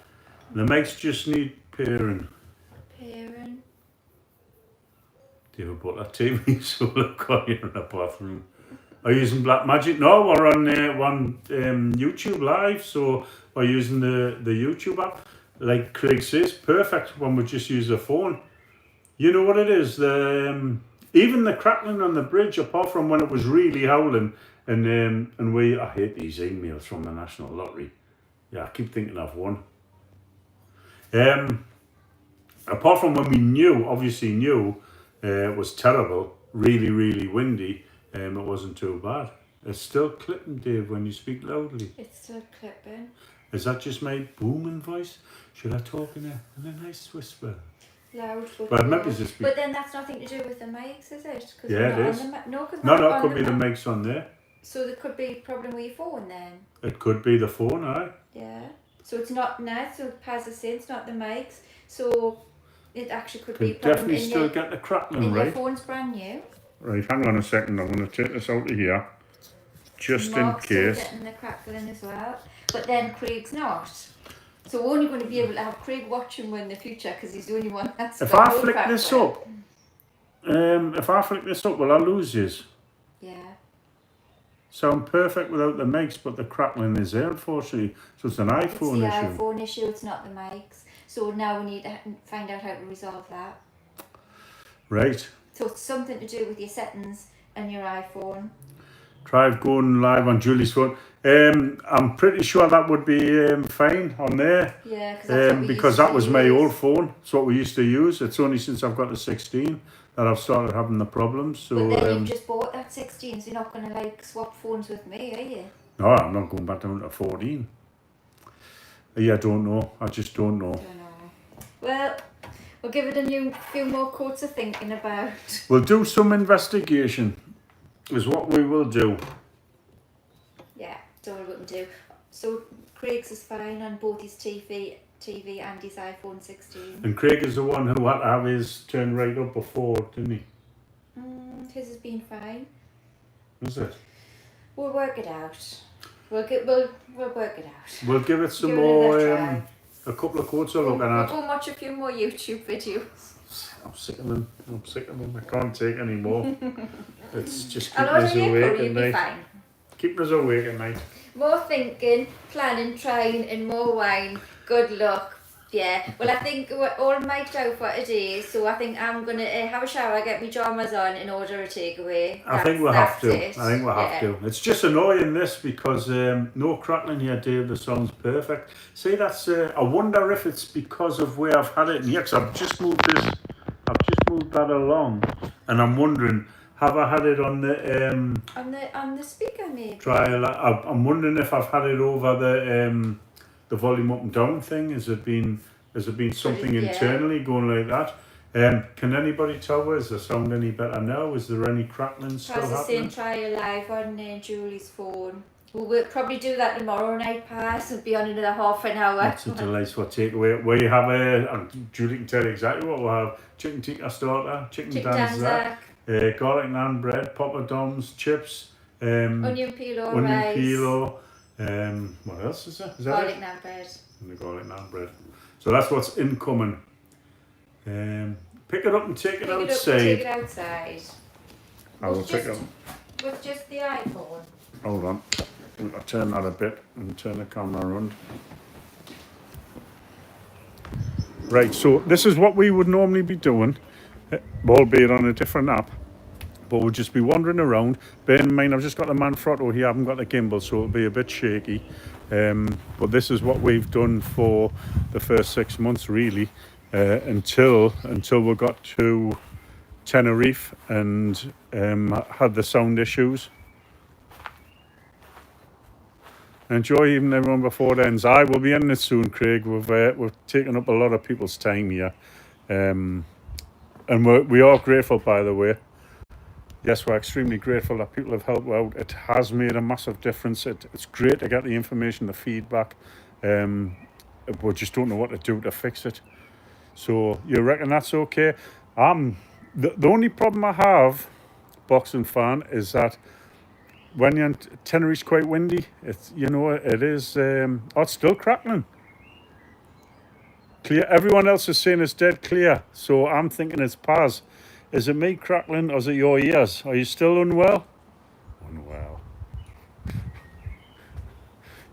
The mics just need pairing. Pairing. David bought that TV, so look got you in the bathroom. Are you using Black Magic? No, we're on YouTube Live, so we're using the YouTube app. Like Craig says, perfect when we just use the phone. You know what it is? Even the crackling on the bridge, apart from when it was really howling, and I hate these emails from the National Lottery. Yeah, I keep thinking I've won. Apart from when we obviously knew it was terrible, really, really windy, it wasn't too bad. It's still clipping, Dave, when you speak loudly. It's still clipping. Is that just my booming voice? Should I talk in a nice whisper? Loud, but maybe just but then that's nothing to do with the mics, is it? Yeah, it is. No, it could be the mics on there. So there could be a problem with your phone then? It could be the phone, aye. Yeah. So it's not now, so Paz is saying it's not the mics. So it actually could be a problem. Definitely still get the crackling, right? Your phone's brand new. Right, hang on a second, I'm going to take this out of here. Just Mark's in case. Still getting the crackling as well. But then Craig's not. So we're only going to be able to have Craig watching one in the future because he's the only one that's if I flick this up, will I lose this? Yeah. Sound perfect without the mics, but the crackling is there, unfortunately. So it's an iPhone issue. It's the iPhone issue, it's not the mics. So now we need to find out how to resolve that. Right. So it's something to do with your settings and your iPhone. Try going live on Julie's phone. I'm pretty sure that would be fine on there. Yeah, because that was my old phone. It's what we used to use. It's only since I've got the 16 that I've started having the problems. So, but then you just bought that 16, so you're not going to like swap phones with me, are you? No, I'm not going back down to 14. Yeah, I don't know. I just don't know. Well, we'll give it a few more quotes of thinking about. We'll do some investigation, is what we will do. Yeah, that's all we can do. So Craig's is fine on both his TV and his iPhone 16. And Craig is the one who had to have his turn right up before, didn't he? His has been fine. Is it? We'll work it out. We'll work it out. We'll give it some more, a couple of quotes we're looking at. We'll watch a few more YouTube videos. I'm sick of them. I can't take any more. It's just keeping us awake at night. Keeping us awake at night. More thinking, planning, trying, and more wine. Good luck. Yeah. Well, I think we're all mic'd out for today, so I think I'm gonna have a shower, get my pajamas on, and order a takeaway. I think we'll have to. It's just annoying this because no crackling here, Dave. The sound's perfect. See, that's. I wonder if it's because of where I've had it. Yes, I've just moved that along, and I'm wondering, have I had it on the on the speaker maybe? Trial. I'm wondering if I've had it over the volume up and down thing. Has it been something internally going like that? Can anybody tell us? Is the sound any better now? Is there any crackling still happening? Try a live on Julie's phone. We'll probably do that tomorrow night, Pass. It'll be on another half an hour. That's a delightful takeaway. We have Julie can tell you exactly what we'll have. Chicken tikka starter, chicken danzak, garlic naan bread, poppadoms, chips, onion peel. What else is there? Is that garlic naan bread. And the garlic naan bread. So that's what's incoming. Pick it up and take it outside. I will take it with just the iPhone. Hold on. I'll turn that a bit and turn the camera around. Right, so this is what we would normally be doing, albeit on a different app. But we'll just be wandering around. Bear in mind, I've just got the Manfrotto here, I haven't got the gimbal, so it'll be a bit shaky. But this is what we've done for the first 6 months, really, until we got to Tenerife and had the sound issues. Enjoy even everyone before it ends. I will be ending it soon, Craig. We've taken up a lot of people's time here. And we are grateful, by the way. Yes, we're extremely grateful that people have helped out. It has made a massive difference. It's great to get the information, the feedback. we just don't know what to do to fix it. So you reckon that's okay? The only problem I have, boxing fan, is that when you're in Tenere's quite windy. It's it is. It's still crackling. Clear. Everyone else is saying it's dead clear. So I'm thinking it's Paz. Is it me crackling or is it your ears? Are you still unwell? Unwell.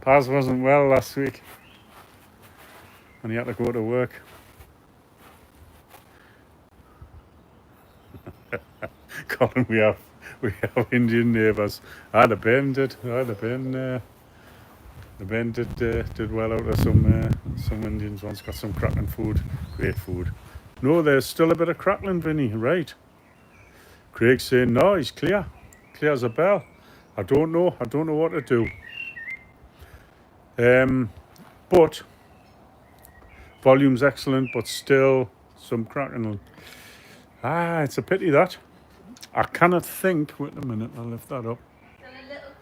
Paz wasn't well last week, and he had to go to work. Colin, we have Indian neighbours. The Ben did. The Ben did well out of some Indians once. Got some crackling food. Great food. No, there's still a bit of crackling, Vinny. Right. Craig's saying no, he's clear. Clear as a bell. I don't know what to do. But volume's excellent, but still some crackling. It's a pity that. I cannot think. Wait a minute, I'll lift that up. Still a little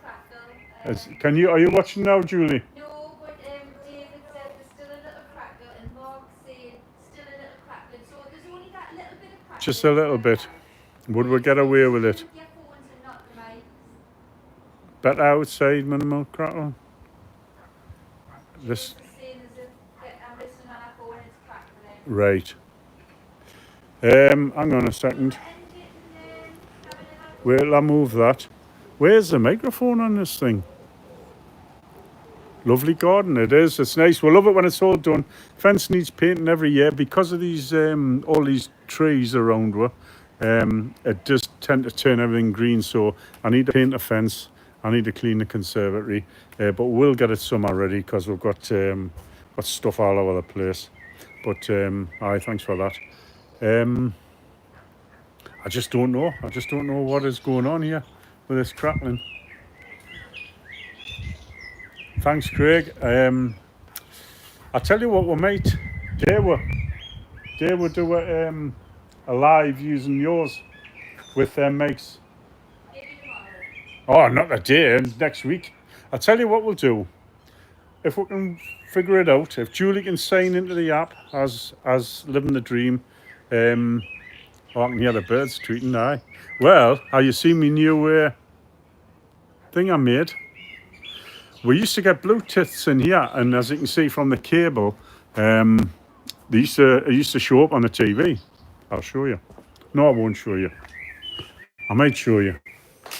Are crackle. you watching now, Julie? No, but David said there's still a little crackle, and Mark's saying still a little crackling. So there's only that little bit of crackling. Just a little bit. Would we get away with it? Your phones and not the mics. Better outside, minimal crackle. This. The same as if I'm listening on our phone and it's crackling. Right. Hang on a second. Wait, I'll move that. Where's the microphone on this thing? Lovely garden it is. It's nice. We love it when it's all done. Fence needs painting every year because of these all these trees around her. It does tend to turn everything green. So I need to paint the fence. I need to clean the conservatory. But we'll get it summer ready because we've got stuff all over the place. But thanks for that. I just don't know. What is going on here with this crackling. Thanks, Craig. I tell you what, we might. Dare we do a live using yours with their mics. Maybe tomorrow. Oh, not today. Next week. I tell you what we'll do. If we can figure it out, if Julie can sign into the app as living the dream. I can hear the birds tweeting. Aye. Well, have you seen me new thing I made? We used to get blue tits in here, and as you can see from the cable, it used to show up on the TV. I'll show you. No, I won't show you. I might show you.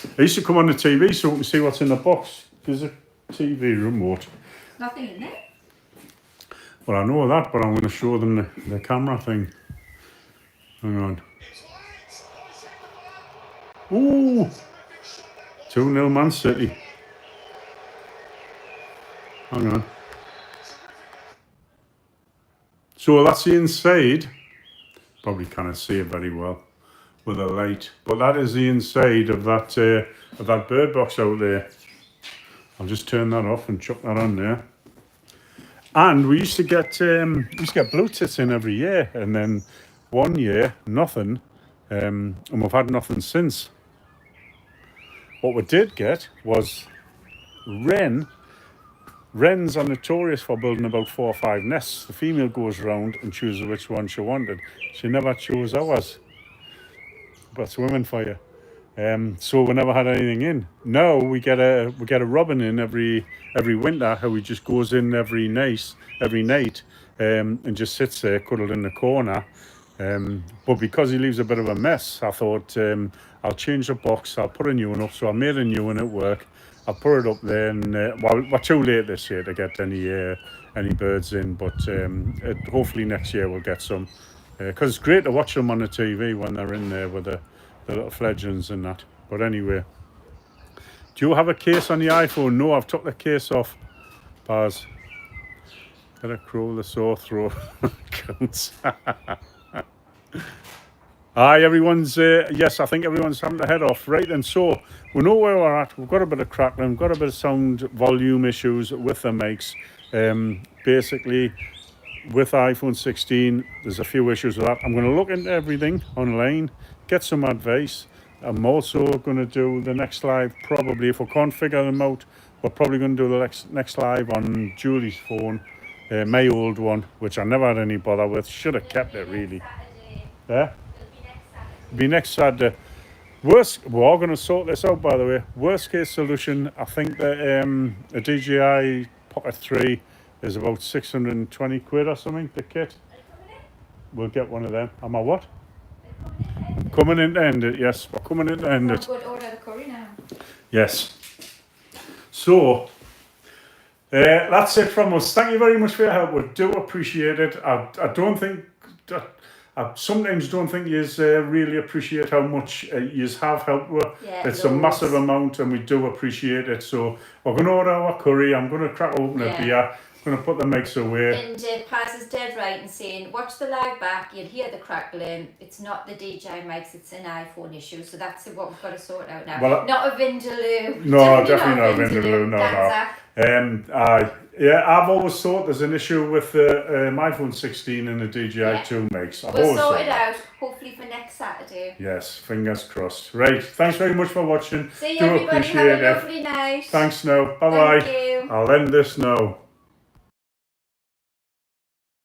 It used to come on the TV so we can see what's in the box. There's a TV remote. Nothing in there? Well, I know that, but I'm going to show them the camera thing. Hang on. Ooh! 2-0 Man City. Hang on. So that's the inside. Probably can't see it very well with a light, but that is the inside of that bird box out there. I'll just turn that off and chuck that on there. And we used to get blue tits in every year, and then one year nothing, and we've had nothing since. What we did get was wren. Wrens are notorious for building about 4 or 5 nests. The female goes round and chooses which one she wanted. She never chose ours. That's women for you. So we never had anything in. Now we get a robin in every winter. How he just goes in every night, and just sits there cuddled in the corner. But because he leaves a bit of a mess, I thought I'll change the box. I'll put a new one up. So I made a new one at work. I'll put it up there, and we're too late this year to get any birds in. But hopefully next year we'll get some, because it's great to watch them on the TV when they're in there with the little fledglings and that. But anyway, do you have a case on the iPhone? No, I've took the case off. Pause. Get a crow with a sore throat. Counts. Aye, everyone's, yes, I think everyone's having to head off. Right then, so we know where we're at. We've got a bit of crackling, we've got a bit of sound volume issues with the mics. Basically, with iPhone 16, there's a few issues with that. I'm going to look into everything online, get some advice. I'm also going to do the next live, probably, if we can't figure them out, we're probably going to do the next live on Julie's phone. my old one, which I never had any bother with. Should have kept it really. Yeah? It'll be next Saturday. Worst, we are going to sort this out, by the way. Worst case solution, I think that a DJI Pocket 3 is about 620 quid or something, the kit. We'll get one of them. Am I what? Coming in to end it, yes. We're coming in to end it. Good, order the curry now. Yes. So, that's it from us. Thank you very much for your help. We do appreciate it. I don't think... I sometimes don't think you really appreciate how much you have helped with. Yeah, it's a massive amount and we do appreciate it. So we're going to order our curry. I'm going to crack open a beer. I'm going to put the mics away. And Paz is dead right in saying, watch the live back, you'll hear the crackling. It's not the DJI mics, it's an iPhone issue. So that's what we've got to sort out now. Well, not a Vindaloo. No, definitely not a Vindaloo. No. Yeah, I've always thought there's an issue with the iPhone 16 and the DJI 2 mics. We'll sort it out, hopefully for next Saturday. Yes, fingers crossed. Right, thanks very much for watching. See you, everybody. Have a lovely night. Thanks now. Bye-bye. Thank you. I'll end this now.